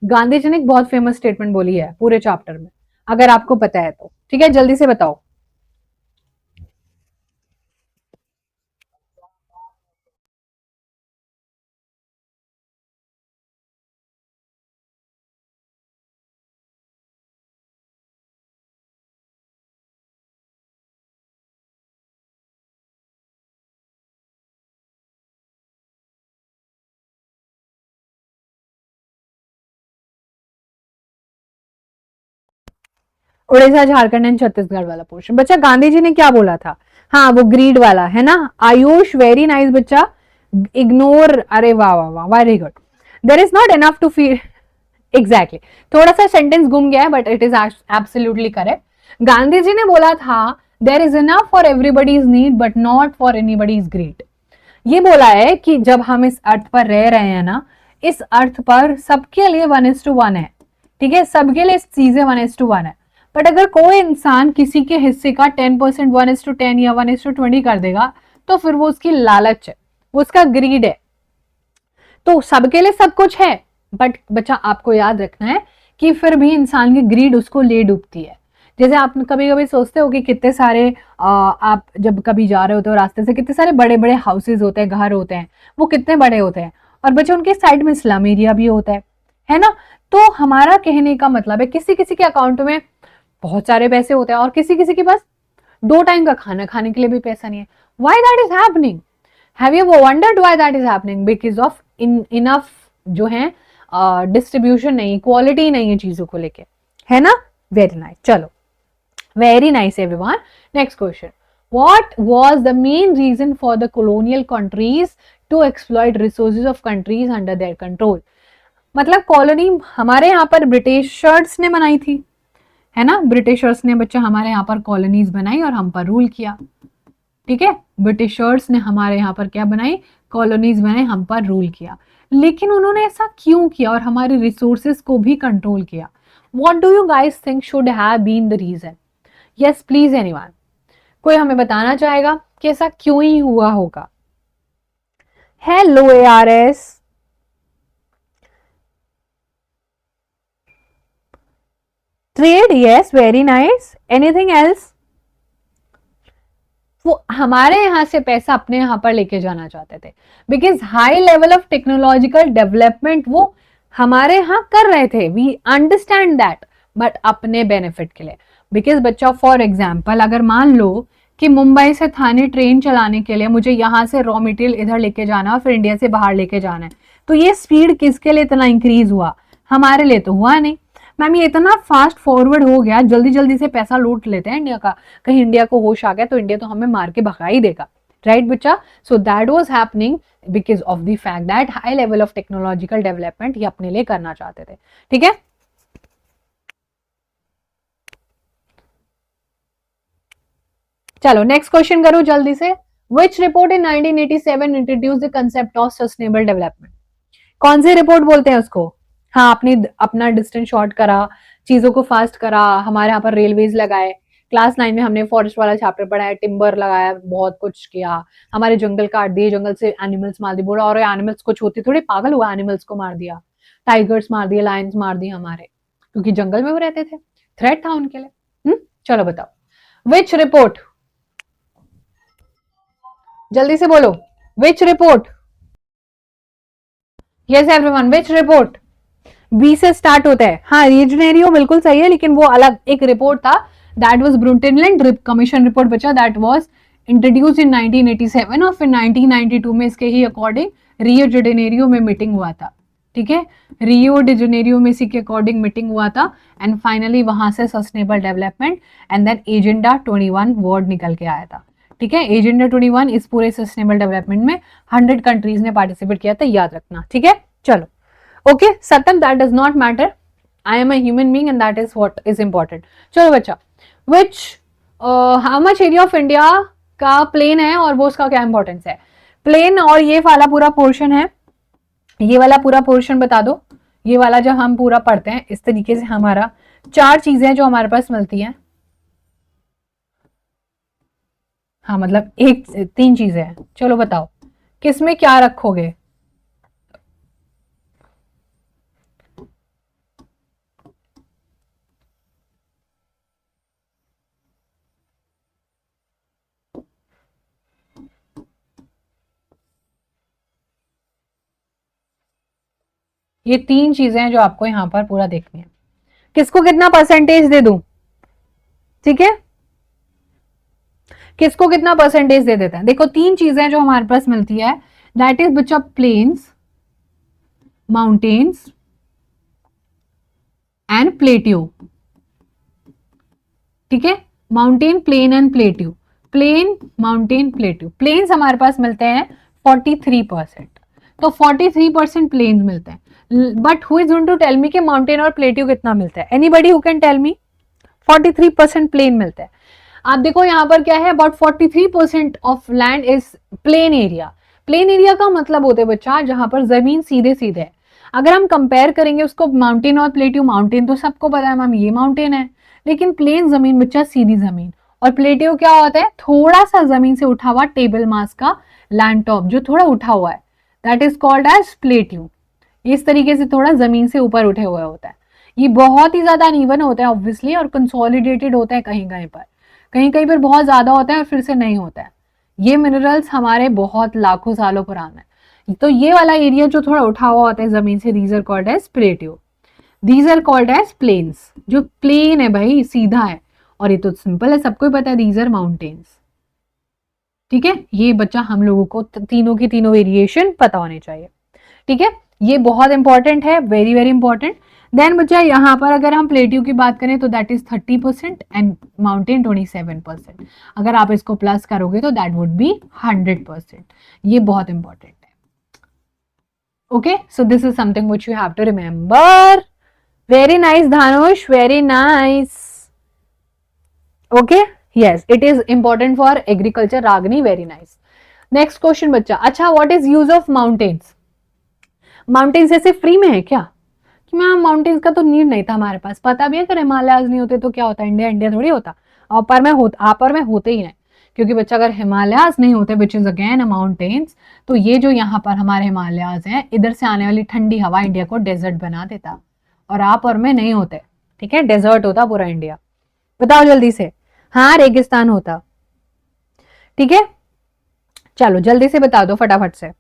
गांधी जी ने एक बहुत फेमस स्टेटमेंट बोली है पूरे चैप्टर में, अगर आपको पता है तो ठीक है, जल्दी से बताओ। उड़ीसा, झारखंड एंड छत्तीसगढ़ वाला पोर्शन। बच्चा गांधी जी ने क्या बोला था? हाँ, वो ग्रीड वाला है ना। आयुष वेरी नाइस बच्चा, इग्नोर, अरे वाह वाह वाह, very good. There is not enough to feel, exactly, थोड़ा सा सेंटेंस गुम गया है but it is absolutely correct. Gandhi ji ने बोला था there is enough for everybody's need but not for anybody's greed. ये बोला है कि जब हम इस अर्थ पर रह रहे हैं ना, इस अर्थ पर सबके लिए 1:1 है, ठीक है, सबके लिए चीजें 1:1 है। बट अगर कोई इंसान किसी के हिस्से का 10% 1:10 या 1:20 कर देगा, तो फिर वो उसकी लालच है, वो उसका ग्रीड है। तो सबके लिए सब कुछ है, बट बच्चा आपको याद रखना है कि फिर भी इंसान की ग्रीड उसको ले डूबती है। जैसे आप कभी कभी सोचते हो कि कितने सारे आप जब कभी जा रहे होते हो रास्ते से, कितने सारे बड़े बड़े हाउसेज होते हैं, घर होते हैं, वो कितने बड़े होते हैं, और बच्चे उनके साइड में स्लम एरिया भी होता है ना। तो हमारा कहने का मतलब है किसी किसी के अकाउंट में बहुत सारे पैसे होते हैं और किसी किसी के पास 2 टाइम का खाना खाने के लिए भी पैसा नहीं है। Why that is happening? Have you wondered why that is happening? Because of enough जो है डिस्ट्रीब्यूशन नहीं, क्वालिटी नहीं है चीजों को लेके, है ना। वेरी नाइस, चलो, very nice everyone. Next question, what was the main reason for the colonial countries to exploit resources of countries under their control? मतलब कॉलोनी हमारे यहाँ पर ब्रिटिशर्स ने बनाई थी, है ना। ब्रिटिशर्स ने बच्चा हमारे यहाँ पर कॉलोनीज बनाई और हम पर रूल किया, ठीक है। ब्रिटिशर्स ने हमारे यहाँ पर क्या बनाई? कॉलोनीज बनाई, हम पर रूल किया। लेकिन उन्होंने ऐसा क्यों किया और हमारे रिसोर्सेज को भी कंट्रोल किया? What do you guys think should have been the reason? Yes please anyone, कोई हमें बताना चाहेगा कि ऐसा क्यों ही हुआ होगा? Hello ARS, trade, yes very nice, anything else? वो हमारे यहां से पैसा अपने यहां पर लेके जाना चाहते थे, because high level of technological development वो हमारे यहां कर रहे थे, वी अंडरस्टैंड दैट, बट अपने बेनिफिट के लिए। बिकॉज बच्चा फॉर एग्जाम्पल अगर मान लो कि मुंबई से थाने ट्रेन चलाने के लिए मुझे यहां से रॉ मटेरियल इधर लेके जाना और फिर इंडिया से बाहर लेके जाना है, तो ये स्पीड किसके लिए इतना इंक्रीज हुआ? हमारे लिए तो हुआ नहीं। मैम ये इतना फास्ट फॉरवर्ड हो गया, जल्दी जल्दी से पैसा लूट लेते हैं इंडिया का, कहीं इंडिया को होश आ गया तो इंडिया तो हमें मार के भगा ही देगा, राइट बच्चा। So that was happening because of the fact that high level of technological development ये अपने लिए करना चाहते थे, ठीक है। चलो नेक्स्ट क्वेश्चन करो जल्दी से। Which report in 1987 introduce the concept of sustainable development? कौन सी रिपोर्ट बोलते हैं उसको? हाँ, अपनी अपना डिस्टेंस शॉर्ट करा, चीजों को फास्ट करा, हमारे यहाँ पर रेलवेज लगाए, क्लास 9 में हमने फॉरेस्ट वाला चैप्टर पढ़ा है, टिम्बर लगाया, बहुत कुछ किया, हमारे जंगल काट दिए, जंगल से एनिमल्स मार दिए। बोला और एनिमल्स कुछ होती थोड़ी, पागल हुआ, एनिमल्स को मार दिया, टाइगर्स मार दिए, लायंस मार दिए हमारे, क्योंकि जंगल में वो रहते थे, थ्रेट था उनके लिए। चलो बताओ विच रिपोर्ट, जल्दी से बोलो, विच रिपोर्ट? यस एवरीवन, विच रिपोर्ट? बी से स्टार्ट होता है। हाँ, रीजनेरियो बिल्कुल सही है, लेकिन वो अलग एक रिपोर्ट था, दैट वाज ब्रुटेनलैंड कमीशन रिपोर्ट बचा, दैट वाज इंट्रोड्यूस इन 1987 और फिर 1992 में इसके ही अकॉर्डिंग रियो डी जेनेरियो में मीटिंग हुआ था, ठीक है। रियो डी जेनेरियो में इसी के अकॉर्डिंग मीटिंग हुआ था एंड फाइनली वहां से sustainable development and then agenda 21 word निकल के आया था, ठीक है। एजेंडा 21 इस पूरे सस्टेनेबल डेवलपमेंट में 100 कंट्रीज ने पार्टिसिपेट किया था, याद रखना, ठीक है। चलो okay Satyam, that does not matter, I am a human being and that is what is important. चलो बच्चा, विच how much area of India का प्लेन है और वो उसका क्या इंपॉर्टेंस है. प्लेन और ये वाला पूरा पोर्शन है, ये वाला पूरा पोर्शन बता दो. ये वाला जब हम पूरा पढ़ते हैं इस तरीके से हमारा चार चीजें जो हमारे पास मिलती हैं. हाँ मतलब एक तीन चीजें हैं. चलो बताओ किसमें क्या रखोगे. ये तीन चीजें हैं जो आपको यहां पर पूरा देखनी है. किसको कितना परसेंटेज दे दूं, ठीक है, किसको कितना परसेंटेज दे देते हैं. देखो तीन चीजें जो हमारे पास मिलती है, दैट इज बच्चा प्लेन्स, माउंटेन्स एंड प्लेट्यू. ठीक है, mountain, plain and plateau. Plain, mountain, plateau. Plains हमारे पास मिलते हैं 43%, तो 43% प्लेन्स मिलते हैं. But who is going to tell me कि माउंटेन और प्लेट्यू कितना मिलता है. Anybody who can tell me. 43% plain मिलता है. आप देखो यहां पर क्या है, about 43% of land is plain area. Plain area का मतलब होता है बच्चा जहां पर जमीन सीधे सीधे है. अगर हम कंपेयर करेंगे उसको माउंटेन और प्लेट्यू, माउंटेन तो सबको पता है मैम ये माउंटेन है, लेकिन प्लेन जमीन बच्चा सीधी जमीन. और प्लेट्यू क्या होता है, थोड़ा सा जमीन से उठा हुआ टेबल मास का लैंड टॉप जो थोड़ा उठा हुआ है, that is called as plateau. इस तरीके से थोड़ा जमीन से ऊपर उठे हुए होता है. ये बहुत ही ज्यादा अनइवन होता है ऑब्वियसली, और कंसोलिडेटेड होता है कहीं कहीं पर. कहीं कहीं पर बहुत ज्यादा होता है और फिर से नहीं होता है. ये मिनरल्स हमारे बहुत लाखों सालों पुराना है. तो ये वाला एरिया जो थोड़ा उठा हुआ होता है जमीन से, these are called as plateau. These are called as plains. जो प्लेन है भाई सीधा है, और ये तो सिंपल है, सबको ही पता है, दीज आर माउंटेन्स. ठीक है, ये बच्चा हम लोगों को तीनों की तीनों वेरिएशन पता होने चाहिए. ठीक है, ये बहुत इंपॉर्टेंट है, वेरी वेरी इंपॉर्टेंट. देन बच्चा यहाँ पर अगर हम प्लेट्यू की बात करें तो दैट इज 30% एंड माउंटेन 27%. अगर आप इसको प्लस करोगे तो दैट वुड बी 100%. ये बहुत इंपॉर्टेंट है. Okay, so this is something which you have to remember. Very nice Dhanush, very nice. Okay, yes it is important for agriculture. Ragini, very nice. Next question बच्चा. अच्छा, what is use of mountains. Mountains ऐसे free में है क्या कि ma'am mountains का तो need नहीं था हमारे पास. पता भी है अगर हिमालयाज नहीं होते तो क्या होता, इंडिया इंडिया थोड़ी होता. अपर में होते ही नहीं, क्योंकि बच्चा अगर हिमालयाज नहीं होते which is again a mountains, तो ये जो यहाँ पर हमारे हिमालयाज हैं, इधर से आने वाली ठंडी हवा इंडिया को डेजर्ट बना देता, और आप और में नहीं होते. ठीक है, डेजर्ट होता पूरा इंडिया. बताओ जल्दी से. हाँ, रेगिस्तान होता. ठीक है, चलो जल्दी से बता दो फटाफट से.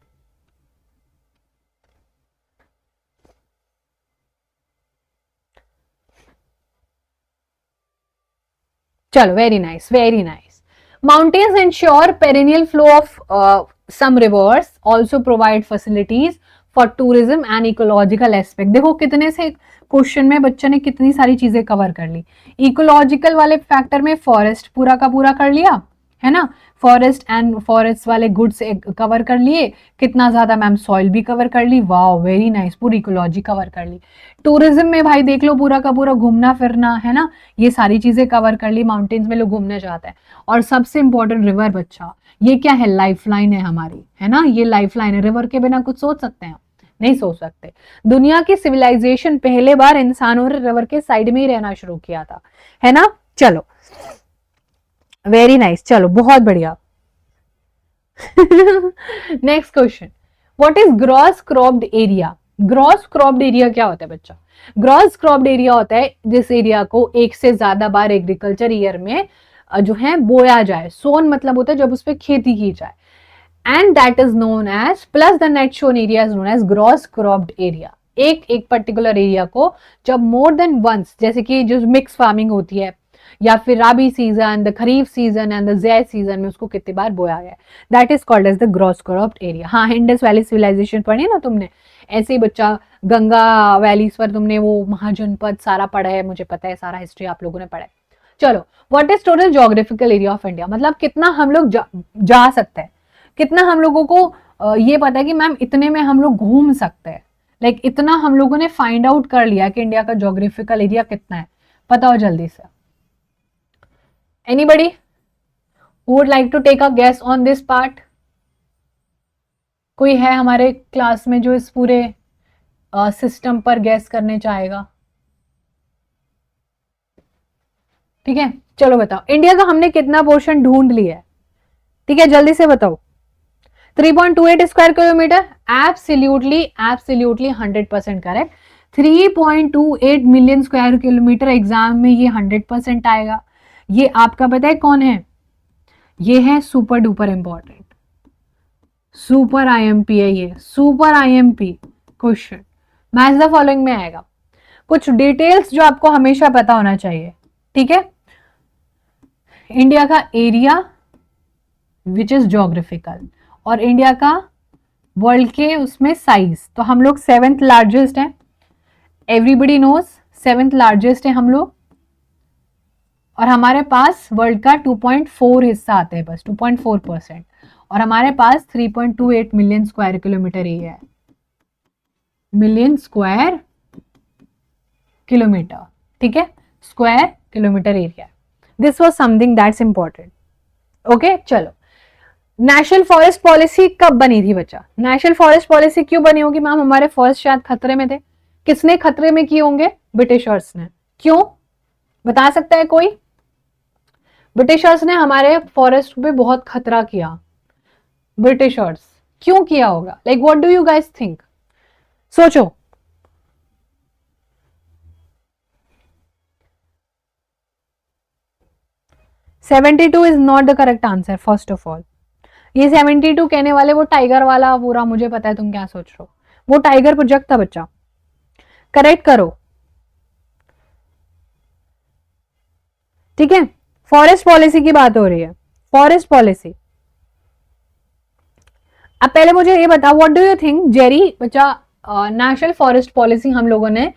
चलो, very nice, very nice. Mountains ensure perennial flow of some rivers, also provide facilities for tourism and ecological aspect. देखो कितने से क्वेश्चन में बच्चे ने कितनी सारी चीजें कवर कर ली. इकोलॉजिकल वाले फैक्टर में फॉरेस्ट पूरा का पूरा कर लिया है ना, फॉरेस्ट एंड फॉरेस्ट वाले गुड्स कवर कर लिए. कितना ज्यादा मैम, सॉइल भी कवर कर ली. वाह, वेरी नाइस, पूरी इकोलॉजी कवर कर ली. टूरिज्म में भाई देख लो पूरा का पूरा घूमना फिरना है ना, ये सारी चीजें कवर कर ली. माउंटेन्स में लोग घूमने जाते हैं. और सबसे इंपॉर्टेंट रिवर बच्चा, ये क्या है, लाइफलाइन है हमारी, है ना, ये लाइफलाइन है. रिवर के बिना कुछ सोच सकते हैं, नहीं सोच सकते. दुनिया की सिविलाइजेशन पहले बार इंसानों ने रिवर के साइड में ही रहना शुरू किया था, है ना. चलो, वेरी नाइस, चलो बहुत बढ़िया. Next question. What is gross cropped area. Gross cropped area क्या होता है बच्चा. ग्रॉस क्रॉप्ड एरिया होता है जिस एरिया को एक से ज्यादा बार एग्रीकल्चर ईयर में जो है बोया जाए. सोन मतलब होता है जब उस पर खेती की जाए. And that is known as, plus the net sown area is known as gross cropped area. एक पर्टिकुलर एरिया को जब मोर देन वंस, जैसे कि जो मिक्स फार्मिंग होती है, या फिर rabi season, the kharif season and the zaid season में उसको कितनी बार बोया गया, that is called as the gross cropped area. हाँ, इंडस वैली सिविलाइजेशन पढ़ी ना तुमने, ऐसे ही बच्चा गंगा वैलीज पर तुमने वो महाजनपद सारा पढ़ा है, मुझे पता है सारा हिस्ट्री आप लोगों ने पढ़ा है. चलो, what is total geographical area of India. मतलब कितना हम लोग जा सकते हैं, कितना हम लोगों को ये पता है कि मैम इतने में हम लोग घूम सकते हैं. लाइक इतना हम लोगों ने फाइंड आउट कर लिया कि इंडिया का ज्योग्राफिकल एरिया कितना है, बताओ जल्दी से। Anybody would like to take a guess on this part? कोई है हमारे क्लास में जो इस पूरे सिस्टम पर गेस करने चाहेगा? ठीक है, चलो बताओ इंडिया का हमने कितना पोर्शन ढूंढ लिया है? ठीक है, जल्दी से बताओ। 3.28 square kilometre, absolutely absolutely 100% correct. 3.28 million square kilometre, exam में ये 100% आएगा। ये आपका पता है कौन है? ये है super duper important, super IMP है ये, super IMP question match the following में आएगा। कुछ डिटेल्स जो आपको हमेशा पता होना चाहिए, ठीक है। इंडिया का एरिया विच इज ज्योग्राफिकल, और इंडिया का वर्ल्ड के उसमें साइज, तो हम लोग 7th लार्जेस्ट है, एवरीबडी नोज 7th लार्जेस्ट है हम लोग, और हमारे पास वर्ल्ड का 2.4 हिस्सा आते हैं बस, 2.4%, और हमारे पास 3.28 मिलियन स्क्वायर किलोमीटर एरिया है, मिलियन स्क्वायर किलोमीटर, ठीक है, square kilometre area. This was something that's important. Okay, चलो नेशनल फॉरेस्ट पॉलिसी कब बनी थी बच्चा? नेशनल फॉरेस्ट पॉलिसी क्यों बनी होगी मैम? हमारे फॉरेस्ट शायद खतरे में थे। किसने खतरे में किए होंगे? ब्रिटिशर्स ने। क्यों, बता सकता है कोई? ब्रिटिशर्स ने हमारे फॉरेस्ट पे बहुत खतरा किया। ब्रिटिशर्स क्यों किया होगा? Like what do you guys think? सोचो। $72 is not the correct answer. First of all ये 72 कहने वाले वो टाइगर वाला पूरा, मुझे पता है तुम क्या सोच रहे हो, वो टाइगर प्रोजेक्ट था बच्चा। करेक्ट करो, ठीक है। फॉरेस्ट पॉलिसी की बात हो रही है, फॉरेस्ट पॉलिसी। अब पहले मुझे ये बताओ, what do you think Jerry बच्चा, नेशनल फॉरेस्ट पॉलिसी हम लोगों ने,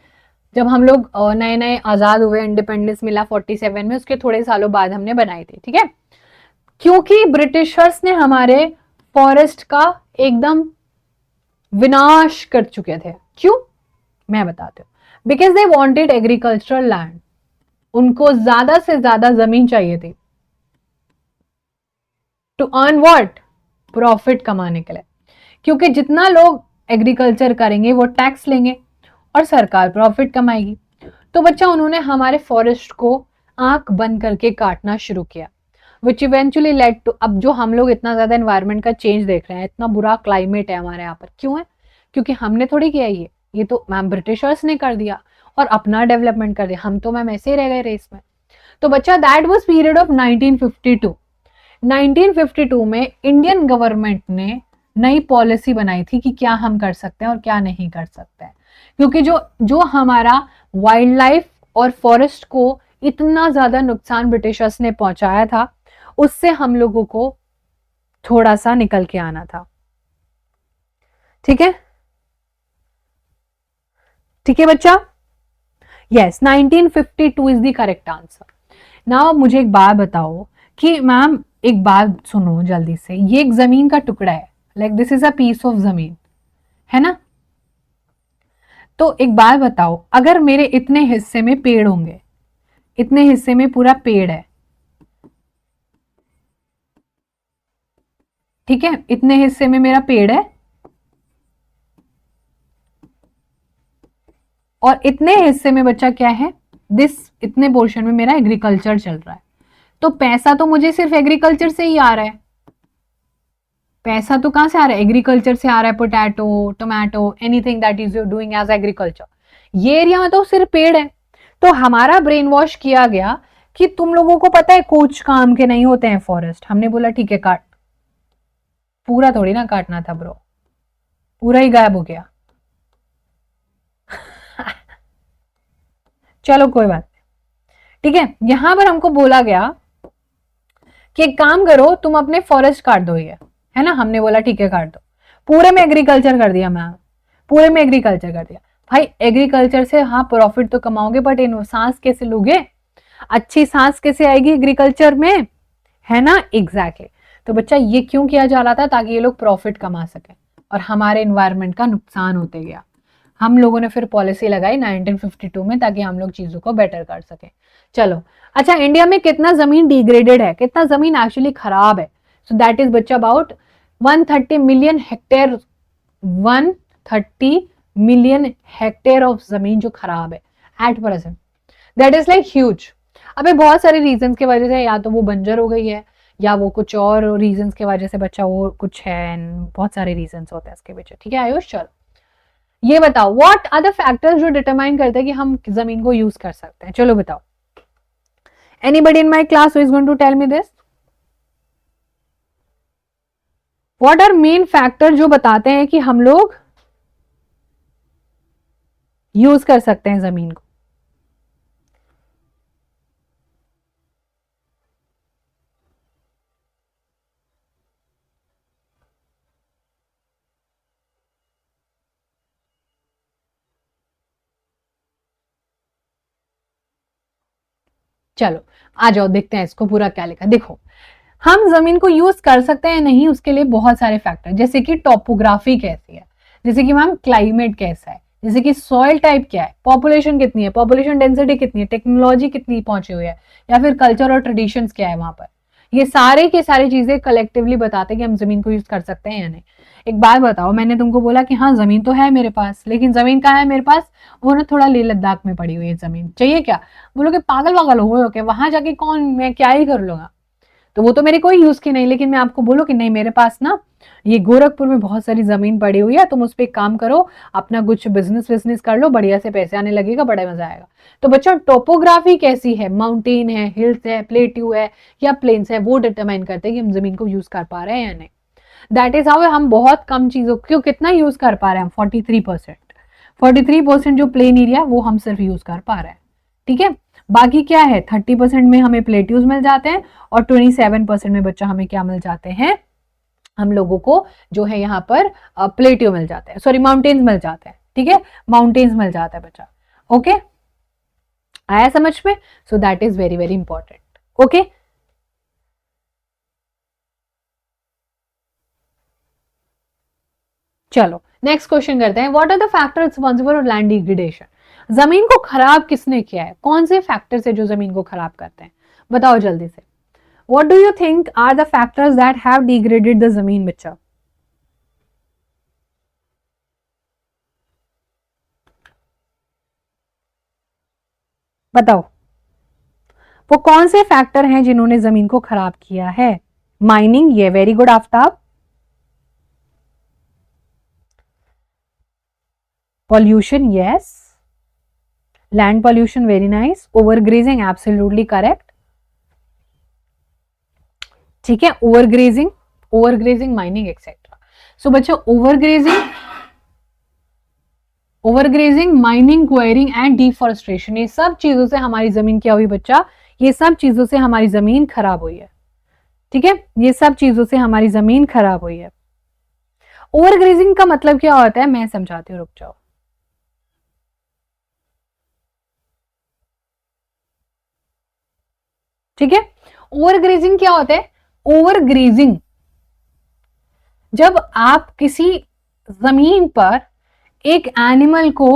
जब हम लोग नए नए आजाद हुए, इंडिपेंडेंस मिला 47 में, उसके थोड़े सालों बाद हमने बनाई थी, ठीक है। क्योंकि ब्रिटिशर्स ने हमारे फॉरेस्ट का एकदम विनाश कर चुके थे। क्यों, मैं बताती हूँ। Because they wanted agricultural land, उनको ज्यादा से ज्यादा जमीन चाहिए थी टू अर्न व्हाट, प्रॉफिट कमाने के लिए। क्योंकि जितना लोग एग्रीकल्चर करेंगे वो टैक्स लेंगे और सरकार प्रॉफिट कमाएगी। तो बच्चा उन्होंने हमारे फॉरेस्ट को आंख बंद करके काटना शुरू किया, विच इवेंचुअली लेड टू, अब जो हम लोग इतना ज्यादा एनवायरमेंट का चेंज देख रहे हैं, इतना बुरा क्लाइमेट है हमारे यहाँ पर, क्यों है? क्योंकि हमने थोड़ी किया ये तो मैम ब्रिटिशर्स ने कर दिया और अपना डेवलपमेंट कर दिया, हम तो मैम ऐसे ही रह गए रेस में। तो बच्चा दैट वाज पीरियड ऑफ 1952। 1952 में इंडियन गवर्नमेंट ने नई पॉलिसी बनाई थी कि क्या हम कर सकते हैं और क्या नहीं कर सकते हैं। क्योंकि जो जो हमारा वाइल्ड लाइफ और फॉरेस्ट को इतना ज्यादा नुकसान ब्रिटिशर्स ने पहुंचाया था, उससे हम लोगों को थोड़ा सा निकल के आना था, ठीक है। ठीक है बच्चा, yes 1952 is the correct answer. Now मुझे एक बात बताओ कि मैम, एक बात सुनो जल्दी से, ये एक जमीन का टुकड़ा है, like this is a piece of जमीन, है ना। तो एक बात बताओ, अगर मेरे इतने हिस्से में पेड़ होंगे, इतने हिस्से में पूरा पेड़ है, ठीक है, इतने हिस्से में मेरा पेड़ है और इतने हिस्से में बच्चा क्या है, दिस इतने पोर्शन में मेरा एग्रीकल्चर चल रहा है। तो पैसा तो मुझे सिर्फ एग्रीकल्चर से ही आ रहा है, पैसा तो कहां से आ रहा है? एग्रीकल्चर से आ रहा है, potato, tomato, anything that is doing as agriculture. ये एरिया में तो सिर्फ पेड़ है। तो हमारा ब्रेन वॉश किया गया कि तुम लोगों को पता है कुछ काम के नहीं होते हैं फॉरेस्ट। हमने बोला ठीक है काट, पूरा थोड़ी ना काटना था ब्रो, पूरा ही गायब हो गया। चलो कोई बात नहीं, ठीक है। यहां पर हमको बोला गया कि एक काम करो, तुम अपने फॉरेस्ट काट दो, ये है ना। हमने बोला ठीक है काट दो, पूरे में एग्रीकल्चर कर दिया मैम, पूरे में एग्रीकल्चर कर दिया। भाई एग्रीकल्चर से हाँ प्रॉफिट तो कमाओगे, बट इन सांस कैसे लोगे? अच्छी सांस कैसे आएगी एग्रीकल्चर में, है ना। एग्जैक्टली तो बच्चा ये क्यों किया जा रहा था? ताकि ये लोग प्रॉफिट कमा सके और हमारे एनवायरमेंट का नुकसान होते गया, हम लोगों ने फिर पॉलिसी लगाई 1952 में ताकि हम लोग चीजों को बेटर कर सके। चलो, अच्छा, इंडिया में कितना जमीन डिग्रेडेड है, कितना जमीन एक्चुअली खराब है? सो दैट इज बच्चा about 130 million hectare, 130 million hectare of जमीन जो खराब है at present. That is like huge. अबे बहुत सारे रीजंस की वजह से, या तो वो बंजर हो गई है, या वो कुछ और रीजंस की वजह से बच्चा वो कुछ है, बहुत सारे रीजंस होते हैं इसके पीछे। ठीक है आयुष, चलो ये बताओ, व्हाट आर द फैक्टर्स जो डिटरमाइन करते हैं कि हम जमीन को यूज कर सकते हैं? चलो बताओ, anybody in my class who is going to tell me this? What are main factor जो बताते हैं कि हम लोग यूज कर सकते हैं जमीन को? चलो आ जाओ, देखते हैं इसको पूरा क्या लिखा। देखो, हम जमीन को यूज कर सकते हैं नहीं, उसके लिए बहुत सारे फैक्टर, जैसे कि टोपोग्राफी कैसी है, जैसे कि मैम क्लाइमेट कैसा है, जैसे कि सॉइल टाइप क्या है, पॉपुलेशन कितनी है, पॉपुलेशन डेंसिटी कितनी है, टेक्नोलॉजी कितनी पहुंची हुई है, या फिर कल्चर और ट्रेडिशंस क्या है वहां पर। ये सारे की सारी चीजें कलेक्टिवली बताते हैं कि हम जमीन को यूज कर सकते हैं या नहीं। एक बात बताओ, मैंने तुमको बोला कि हाँ जमीन तो है मेरे पास, लेकिन जमीन कहाँ है मेरे पास? वो ना थोड़ा लेह लद्दाख में पड़ी हुई है जमीन, चाहिए क्या? बोलोगे पागल वागल हो क्या, वहां जाके कौन, मैं क्या ही कर लूंगा, तो वो तो मेरे कोई यूज की नहीं। लेकिन मैं आपको बोलूं कि नहीं, मेरे पास ना ये गोरखपुर में बहुत सारी जमीन पड़ी हुई है, तुम उस पर एक काम करो, अपना कुछ बिजनेस विजनेस कर लो, बढ़िया से पैसे आने लगेगा, बड़ा मजा आएगा। तो बच्चों, टोपोग्राफी कैसी है, माउंटेन है, हिल्स है, प्लेट्यू है या प्लेन्स है, वो डिटरमाइन करते हैं कि हम जमीन को यूज कर पा रहे हैं या नहीं। दैट इज हाउ हम बहुत कम चीजों क्यों कितना यूज कर पा रहे हैं हम, 43%। 43% जो प्लेन एरिया वो हम सिर्फ यूज कर पा रहे हैं। ठीक है, बाकी क्या है, 30% में हमें प्लेट्यूज मिल जाते हैं, और 27% में बच्चा हमें क्या मिल जाते हैं, हम लोगों को जो है यहाँ पर प्लेट्यू मिल जाते हैं, सॉरी माउंटेन्स मिल जाते हैं। ठीक है, माउंटेन्स मिल जाता है बच्चा। ओके, आया समझ में? So that is very very important. Okay, चलो नेक्स्ट क्वेश्चन करते हैं। What are the factors responsible for land degradation? जमीन को खराब किसने किया है, कौन से फैक्टर्स है जो जमीन को खराब करते हैं? बताओ जल्दी से। What do you think are the factors that have degraded the जमीन बच्चा? बताओ, वो कौन से फैक्टर हैं जिन्होंने जमीन को खराब किया है? माइनिंग, ये very good Aftab. Pollution, yes. Land pollution, very nice. Overgrazing, absolutely correct. ठीक है, ओवरग्रेजिंग, माइनिंग एक्सेट्रा। सो बच्चों, overgrazing, mining, quarrying and deforestation, ये सब चीजों से हमारी जमीन क्या हुई बच्चा? ये सब चीजों से हमारी जमीन खराब हुई है। ठीक है, ये सब चीजों से हमारी जमीन खराब हुई है। ओवरग्रेजिंग का मतलब क्या होता है, मैं समझाती हूँ, रुक जाओ। ठीक है, ओवरग्रेजिंग क्या होता है? ओवरग्रेजिंग, जब आप किसी जमीन पर एक एनिमल को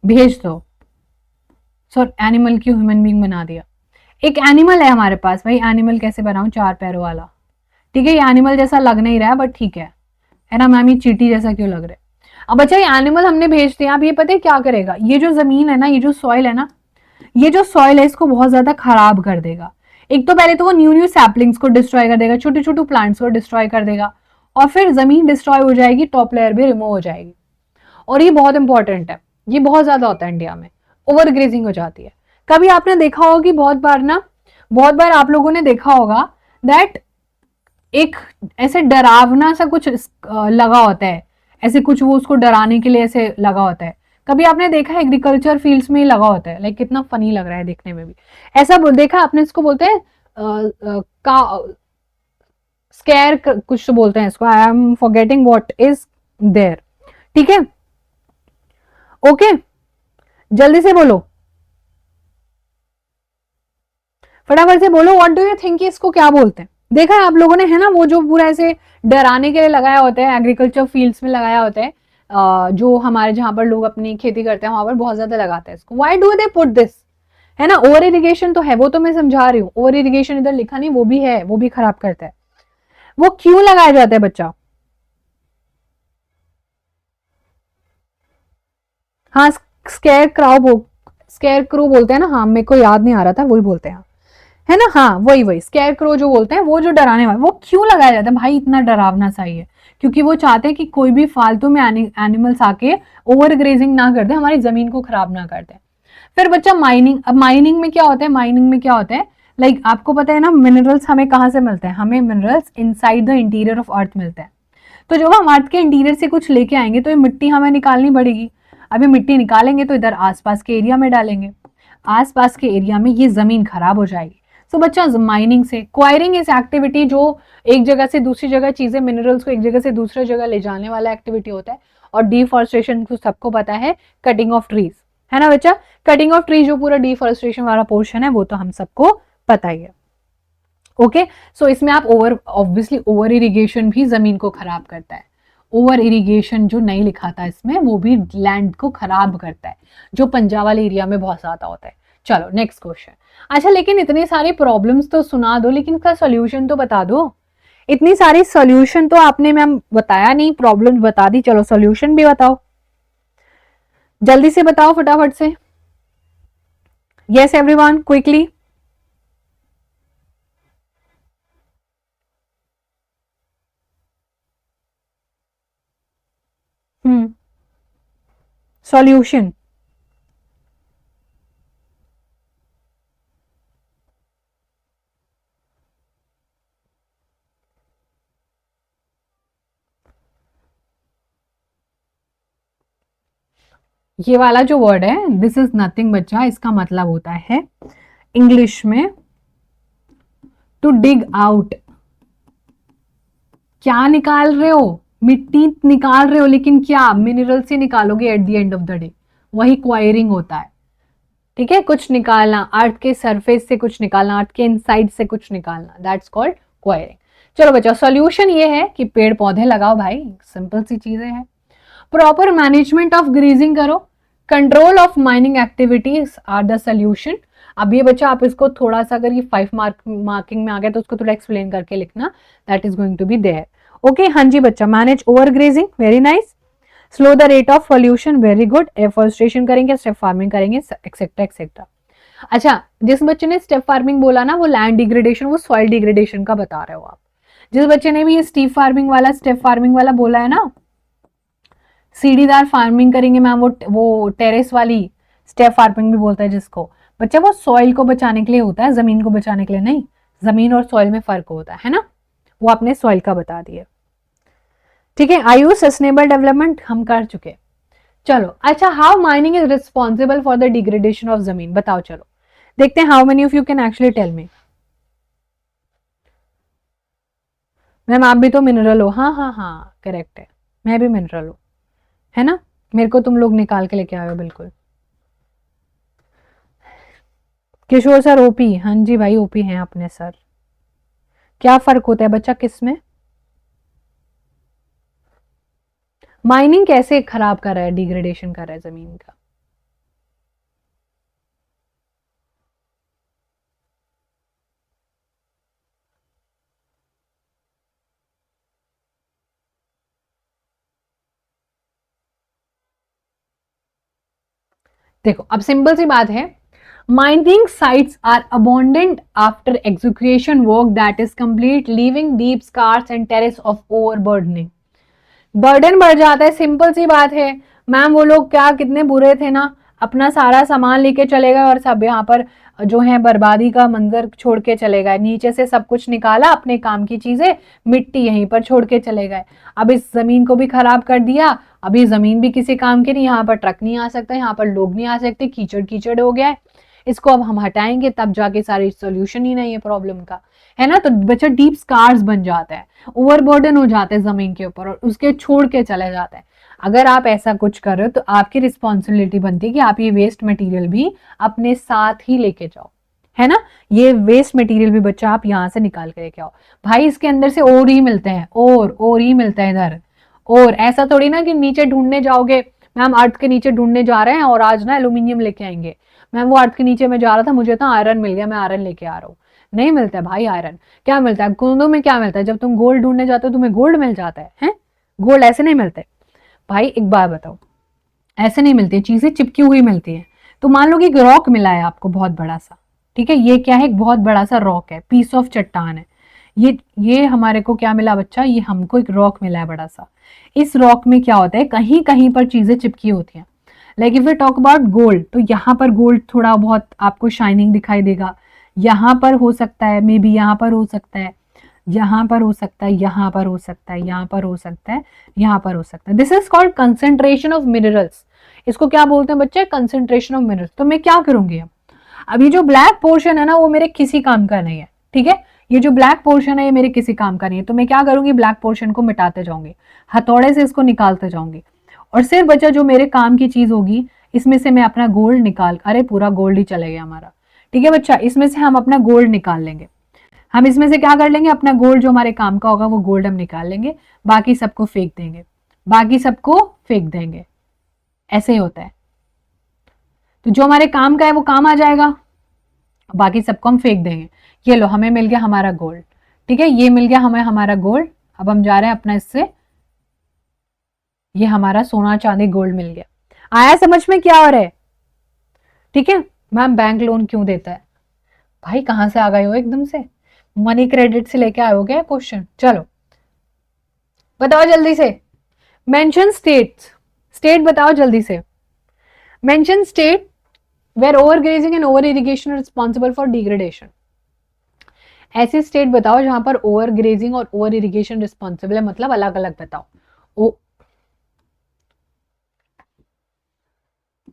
भेज दो, सॉरी एनिमल क्यों ह्यूमन बीइंग बना दिया, एक एनिमल है हमारे पास, भाई एनिमल कैसे बनाऊं, 4 पैरों वाला। ठीक है, ये एनिमल जैसा लग नहीं रहा है, बट ठीक है ना मैम, ये चींटी जैसा क्यों लग रहा है? अब बच्चा, ये एनिमल हमने भेज दिया, अब ये पता है क्या करेगा, ये जो जमीन है ना, ये जो सॉइल है ना, ये जो सॉइल है इसको बहुत ज्यादा खराब कर देगा। एक तो पहले तो वो न्यू न्यू सैपलिंग्स को डिस्ट्रॉय कर देगा, छोटे छोटे प्लांट्स को डिस्ट्रॉय कर देगा, और फिर जमीन डिस्ट्रॉय हो जाएगी, टॉप लेयर भी रिमूव हो जाएगी। और ये बहुत इंपॉर्टेंट है, ये बहुत ज्यादा होता है इंडिया में, ओवर ग्रेजिंग हो जाती है। कभी आपने देखा होगा कि बहुत बार आप लोगों ने देखा होगा दैट एक ऐसे डरावना सा कुछ लगा होता है, ऐसे कुछ वो उसको डराने के लिए ऐसे लगा होता है। कभी आपने देखा एग्रीकल्चर फील्ड्स में लगा होता है, लाइक कितना फनी लग रहा है देखने में भी। ऐसा देखा आपने, इसको बोलते हैं का स्केयर, कुछ तो बोलते हैं इसको, I am forgetting what is there. ठीक है, ओके, जल्दी से बोलो, फटाफट से बोलो, व्हाट डू यू थिंक, इसको क्या बोलते हैं? देखा है आप लोगों ने, है ना, वो जो पूरा ऐसे डराने के लिए लगाया होता है, एग्रीकल्चर फील्ड्स में लगाया होता है, जो हमारे जहाँ पर लोग अपनी खेती करते हैं वहां पर बहुत ज्यादा लगाते हैं इसको। Why do they put this, है ना। ओवर इरिगेशन तो है, वो तो मैं समझा रही हूँ, ओवर इरिगेशन इधर लिखा नहीं, वो भी है, वो भी खराब करता है। वो क्यों लगाया जाता है बच्चा? हाँ, स्केयर क्राउ, स्केयर क्रो बोलते हैं ना, हाँ मेरे को याद नहीं आ रहा था, वही बोलते हैं, है ना। हाँ वही वही स्केयर क्रो जो बोलते हैं, वो जो डराने वाला, वो क्यों लगाया जाता है भाई, इतना डरावना सा ही है, क्योंकि वो चाहते हैं कि कोई भी फालतू में एनिमल्स आके ओवर ग्रेजिंग ना कर दे, हमारी जमीन को खराब ना कर दे। फिर बच्चा माइनिंग, अब माइनिंग में क्या होता है, माइनिंग में क्या होता है, लाइक आपको पता है ना, मिनरल्स हमें कहाँ से मिलते हैं, हमें minerals inside the interior of earth मिलते हैं। तो जब हम अर्थ के इंटीरियर से कुछ लेके आएंगे तो ये मिट्टी हमें निकालनी पड़ेगी। अभी मिट्टी निकालेंगे तो इधर आसपास के एरिया में डालेंगे, आसपास के एरिया में ये जमीन खराब हो जाएगी। तो बच्चा माइनिंग से, क्वायरिंग इस एक्टिविटी जो एक जगह से दूसरी जगह चीजें, मिनरल्स को एक जगह से दूसरी जगह ले जाने वाला एक्टिविटी होता है। और डिफॉरेस्टेशन को सबको पता है, कटिंग ऑफ ट्रीज, है ना बच्चा। कटिंग ऑफ ट्रीज जो पूरा डिफॉरेस्टेशन वाला पोर्शन है वो तो हम सबको पता ही है। ओके, सो इसमें आप ओवर, ऑब्वियसली ओवर इरिगेशन भी जमीन को खराब करता है। ओवर इरिगेशन जो नहीं लिखा था इसमें, वो भी लैंड को खराब करता है, जो पंजाब वाले एरिया में बहुत ज्यादा होता है। चलो नेक्स्ट क्वेश्चन। अच्छा, लेकिन इतनी सारी प्रॉब्लम्स तो सुना दो, लेकिन इसका सोल्यूशन तो बता दो। इतनी सारी सोल्यूशन तो आपने मैम बताया नहीं, प्रॉब्लम्स बता दी, चलो सोल्यूशन भी बताओ, जल्दी से बताओ फटाफट से। Yes everyone, quickly. सॉल्यूशन। ये वाला जो वर्ड है, दिस इज नथिंग बच्चा, इसका मतलब होता है इंग्लिश में टू डिग आउट। क्या निकाल रहे हो? मिट्टी निकाल रहे हो, लेकिन क्या मिनरल से निकालोगे at the end of the day, वही क्वायरिंग होता है। ठीक है, कुछ निकालना, अर्थ के सरफेस से कुछ निकालना, अर्थ के इनसाइड से कुछ निकालना, दैट्स कॉल्ड क्वायरिंग। चलो बच्चा, सॉल्यूशन ये है कि पेड़ पौधे लगाओ भाई, सिंपल सी चीजें हैं। प्रॉपर मैनेजमेंट ऑफ ग्रीजिंग करो, control of mining activities are the solution. अब ये बच्चा आप इसको थोड़ा सा, अगर ये 5 मार्किंग में आ गया तो उसको थोड़ा एक्सप्लेन करके लिखना, that is going to be there. Okay, हाँ जी बच्चा, manage over grazing, very nice. Slow the rate of pollution, very good. Afforestation करेंगे, स्टेप फार्मिंग करेंगे, एक्सेट्रा एक्सेट्रा। अच्छा, जिस बच्चे ने स्टेप फार्मिंग बोला ना, वो लैंड डिग्रेडेशन, वो सॉइल डिग्रेडेशन का बता रहे हो आप। जिस बच्चे ने भी ये स्टेप फार्मिंग वाला बोला है ना, सीढ़ीदार फार्मिंग करेंगे मैम, वो टेरेस वाली स्टेप फार्मिंग भी बोलता है जिसको, बच्चा वो सॉइल को बचाने के लिए होता है, जमीन को बचाने के लिए नहीं। जमीन और सॉइल में फर्क होता है ना, वो आपने सॉइल का बता दिया। ठीक है, आयु सस्टेनेबल डेवलपमेंट हम कर चुके। चलो अच्छा, how mining is responsible for the degradation of जमीन, बताओ चलो देखते हैं, how many of you can actually tell me. Ma'am आप भी तो मिनरल हो, हाँ हाँ हाँ करेक्ट है, मैं भी मिनरल हूँ, है ना। मेरे को तुम लोग निकाल के लेके आए हो बिल्कुल। किशोर सर ओपी, हाँ जी भाई ओपी हैं अपने सर। क्या फर्क होता है बच्चा किसमें? माइनिंग कैसे खराब कर रहा है, डिग्रेडेशन कर रहा है जमीन का? देखो अब सिंपल सी बात है, mining sites are abandoned after execution work that is complete, leaving deep scars and terrace of overburdening. Burden बढ़ जाता है, सिंपल सी बात है मैम। वो लोग क्या कितने बुरे थे ना, अपना सारा सामान लेके चले गए और सब यहाँ पर जो है बर्बादी का मंजर छोड़ के चले गए, नीचे से सब कुछ निकाला, अपने काम की चीजें, मिट्टी यहीं पर छोड़ के चले गए। अब इस जमीन को भी खराब कर दिया, अभी जमीन भी किसी काम की नहीं, यहाँ पर ट्रक नहीं आ सकता, यहाँ पर लोग नहीं आ सकते, कीचड़ कीचड़ हो गया है। इसको अब हम हटाएंगे तब जाके सारी सोल्यूशन ही नहीं है प्रॉब्लम का, है ना। तो बच्चा डीप स्कार्स बन जाता है, ओवरबर्डन हो जाते हैं जमीन के ऊपर और उसके छोड़ के चले जाते हैं। अगर आप ऐसा कुछ कर रहे हो तो आपकी रिस्पॉन्सिबिलिटी बनती है कि आप ये वेस्ट मटेरियल भी अपने साथ ही लेके जाओ, है ना। ये वेस्ट मटेरियल भी बच्चा आप यहाँ से निकाल के लेके आओ भाई, इसके अंदर से और ही मिलते हैं, और ही मिलता है इधर, और ऐसा थोड़ी ना कि नीचे ढूंढने जाओगे, मैम अर्थ के नीचे ढूंढने जा रहे हैं और आज ना एल्यूमिनियम लेके आएंगे, मैम वो अर्थ के नीचे में जा रहा था, मुझे तो आयरन मिल गया, मैं आयरन लेके आ रहा हूँ। नहीं मिलता है भाई आयरन। क्या मिलता है कुंदों में, क्या मिलता है जब तुम गोल्ड ढूंढने जाते हो तुम्हें गोल्ड मिल जाता है? गोल्ड ऐसे नहीं मिलते भाई। एक बार बताओ, ऐसे नहीं मिलती है, चीजें चिपकी हुई मिलती है। तो मान लो कि एक रॉक मिला है आपको बहुत बड़ा सा, ठीक है, ये क्या है, एक बहुत बड़ा सा रॉक है, पीस ऑफ चट्टान है। ये हमारे को क्या मिला बच्चा, ये हमको एक रॉक मिला है बड़ा सा। इस रॉक में क्या होता है, कहीं कहीं पर चीजें चिपकी होती हैं। Like if we talk about gold, तो यहाँ पर गोल्ड थोड़ा बहुत आपको शाइनिंग दिखाई देगा, यहाँ पर हो सकता है, मे बी यहाँ पर हो सकता है, यहाँ पर हो सकता है, यहाँ पर हो सकता है, यहाँ पर हो सकता है, यहाँ पर हो सकता है। This is called concentration of minerals. इसको क्या बोलते हैं बच्चे, कंसेंट्रेशन ऑफ मिनरल्स। तो मैं क्या करूंगी अब ये जो ब्लैक पोर्शन है ना वो मेरे किसी काम का नहीं है, ठीक है, ये जो ब्लैक पोर्शन है ये मेरे किसी काम का नहीं है। तो मैं क्या करूंगी, ब्लैक पोर्शन को मिटाते जाऊंगी, हथौड़े से इसको निकालते जाऊंगी, और सिर्फ बचा जो मेरे काम की चीज होगी, इसमें से मैं अपना गोल्ड निकाल, अरे पूरा गोल्ड ही चले गया हमारा, ठीक है बच्चा, इसमें से हम अपना गोल्ड निकाल लेंगे। हम इसमें से क्या कर लेंगे, अपना गोल्ड जो हमारे काम का होगा वो गोल्ड हम निकाल लेंगे, बाकी सबको फेंक देंगे, बाकी सबको फेंक देंगे। ऐसे ही होता है। तो जो हमारे काम का है वो काम आ जाएगा, बाकी सबको हम फेंक देंगे। ये लो हमें मिल गया हमारा गोल्ड, ठीक है, ये मिल गया हमें हमारा गोल्ड। अब हम जा रहे हैं अपना इससे, ये हमारा सोना चांदी गोल्ड मिल गया। आया समझ में क्या हो रहा है? ठीक है। मैम बैंक लोन क्यों देता है? भाई कहां से आ गए हो एकदम से, मनी क्रेडिट से लेके आए हो क्या क्वेश्चन? चलो बताओ जल्दी से, मेंशन स्टेट्स, स्टेट बताओ जल्दी से। Mention state where over grazing and over irrigation responsible for degradation. ऐसी स्टेट बताओ जहां पर ओवर ग्रेजिंग और ओवर इरिगेशन रिस्पॉन्सिबल है, मतलब अलग अलग बताओ।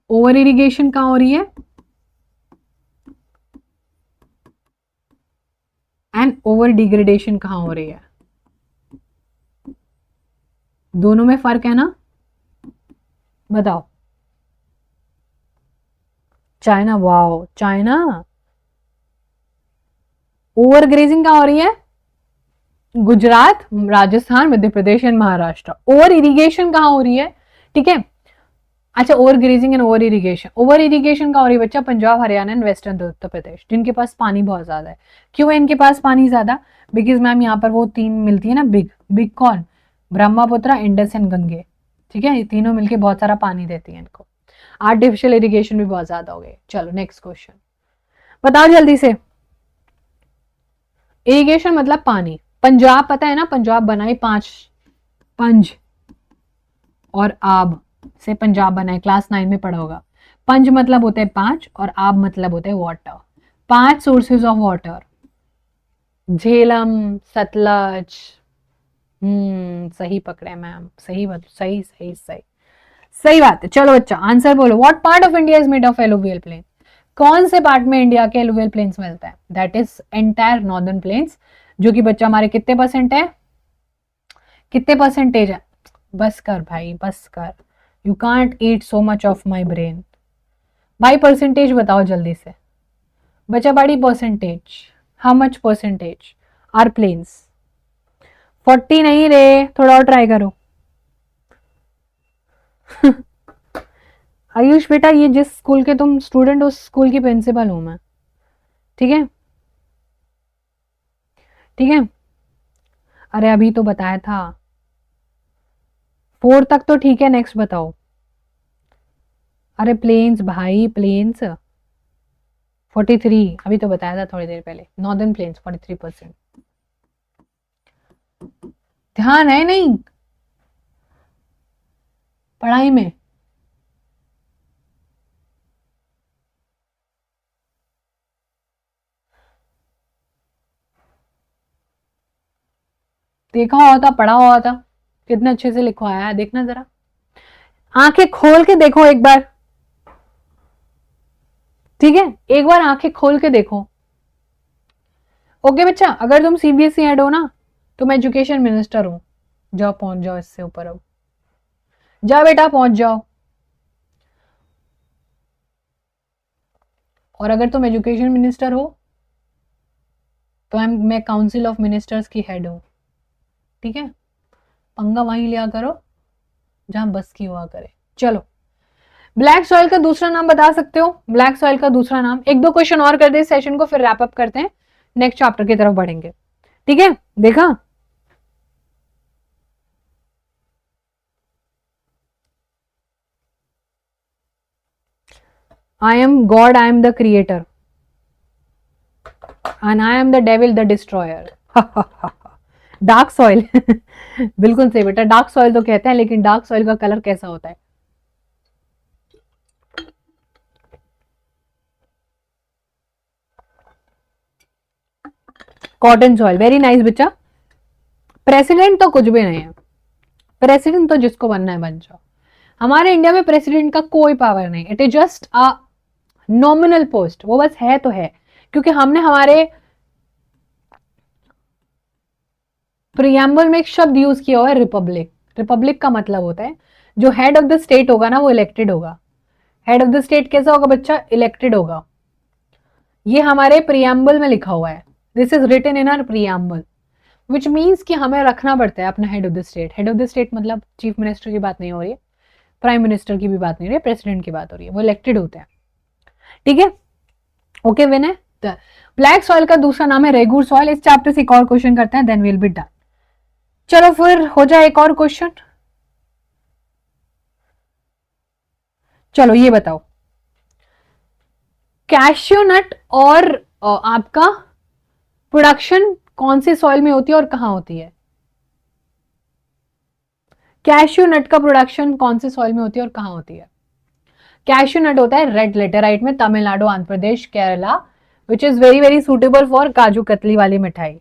ओवर इरिगेशन कहां हो रही है एंड ओवर डिग्रेडेशन कहां हो रही है? दोनों में फर्क है ना, बताओ। China, wow China. Over grazing कहां हो रही है? Gujarat, Rajasthan, Madhya Pradesh and Maharashtra. Over irrigation कहां हो रही है? ठीक है, अच्छा over grazing and over irrigation, over irrigation कहां हो रही है बच्चा? पंजाब, हरियाणा एंड वेस्टर्न उत्तर प्रदेश, जिनके पास पानी बहुत ज्यादा है। क्यों है इनके पास पानी ज्यादा? बिकॉज मैम यहाँ पर वो तीन मिलती है ना, बिग बिग कौन, ब्रह्मपुत्र, इंडस एंड गंगे, ठीक है, ये तीनों मिलके बहुत सारा पानी देती है इनको। आर्टिफिशियल इरिगेशन भी बहुत ज्यादा हो गई। चलो नेक्स्ट क्वेश्चन बताओ जल्दी से। इरिगेशन मतलब पानी। पंजाब पता है ना, पंजाब बनाई पांच, पंज और आब से पंजाब बना है, क्लास 9 में पढ़ा होगा। पंज मतलब होते हैं पांच और आब मतलब होते हैं वाटर। पांच sources of water, Jhelum, Sutlej. सही पकड़े मैम, सही बात, सही सही सही सही बात है। चलो बच्चा आंसर बोलो। What part of India is made of alluvial plain? कौन से पार्ट में इंडिया के एलुवियल प्लेन्स मिलता है? That is entire northern plains, जो कि बच्चा हमारे कितने परसेंट है, कितने परसेंटेज है? बस कर भाई बस कर, you can't eat so much of my brain. भाई परसेंटेज बताओ जल्दी से बच्चा, बड़ी percentage, how much percentage are plains? 40 नहीं रे, थोड़ा और ट्राई करो। आयुष बेटा ये जिस स्कूल के तुम स्टूडेंट, उस स्कूल की प्रिंसिपल हूं मैं, ठीक है, ठीक है। अरे अभी तो बताया था, 4 तक तो ठीक है, नेक्स्ट बताओ। अरे प्लेन्स भाई प्लेन्स, 43 अभी तो बताया था थोड़ी देर पहले, नॉर्दर्न प्लेन्स 43%। ध्यान है नहीं पढ़ाई में? देखा हुआ था, पढ़ा हुआ था, कितने अच्छे से लिखवाया है, देखना जरा, आंखें खोल के देखो एक बार, ठीक है, एक बार आंखें खोल के देखो। ओके बच्चा, अगर तुम सीबीएसई हेड हो ना तो मैं एजुकेशन मिनिस्टर हूं, जाओ पहुंच जाओ इससे ऊपर, अब जाओ बेटा पहुंच जाओ। और अगर तुम एजुकेशन मिनिस्टर हो तो मैं काउंसिल ऑफ मिनिस्टर्स की हेड हूं, ठीक है, पंगा वहीं लिया करो जहां बस की हुआ करे। चलो, ब्लैक सॉइल का दूसरा नाम बता सकते हो? ब्लैक सॉइल का दूसरा नाम, एक दो क्वेश्चन और कर दे सेशन को, फिर रैप अप करते हैं, नेक्स्ट चैप्टर की तरफ बढ़ेंगे। ठीक है, देखा? I am God, I am the creator, and I am the devil the destroyer. Dark soil. बिल्कुल सही बेटा, डार्क सॉइल तो कहते हैं, लेकिन डार्क सॉइल का कलर कैसा होता है? Cotton soil. वेरी नाइस बच्चा। प्रेसिडेंट तो कुछ भी नहीं है, प्रेसिडेंट तो जिसको बनना है बन जाओ। हमारे इंडिया में प्रेसिडेंट का कोई पावर नहीं, it is just a nominal post, वो बस है तो है, क्योंकि हमने हमारे प्रियम्बल में एक शब्द यूज किया हुआ है, रिपब्लिक। रिपब्लिक का मतलब होता है जो हेड ऑफ द स्टेट होगा ना वो इलेक्टेड होगा। हेड ऑफ द स्टेट कैसा होगा बच्चा? इलेक्टेड होगा। ये हमारे प्रियम्बल में लिखा हुआ है, this is written in our preamble, which means कि हमें रखना पड़ता है अपना head of the state. Head of the state मतलब चीफ मिनिस्टर की बात नहीं हो रही है, प्राइम मिनिस्टर की भी बात नहीं हो रही है, प्रेसिडेंट की बात हो रही है, वो इलेक्टेड होते हैं। ठीक है, ओके विनय। ब्लैक सॉइल का दूसरा नाम है रेगुर सॉइल। इस चैप्टर से एक और क्वेश्चन करते हैं, देन विल बी डन। चलो फिर हो जाए एक और क्वेश्चन। चलो ये बताओ, कैश्यू नट और आपका प्रोडक्शन कौन से सॉइल में होती है और कहां होती है? कैश्यू नट का प्रोडक्शन कौन से सॉइल में होती है और कहां होती है? कैश्यू नट होता है रेड लेटेराइट में, Tamil Nadu, Andhra Pradesh, Kerala, which is very very suitable for kaju katli वाली मिठाई।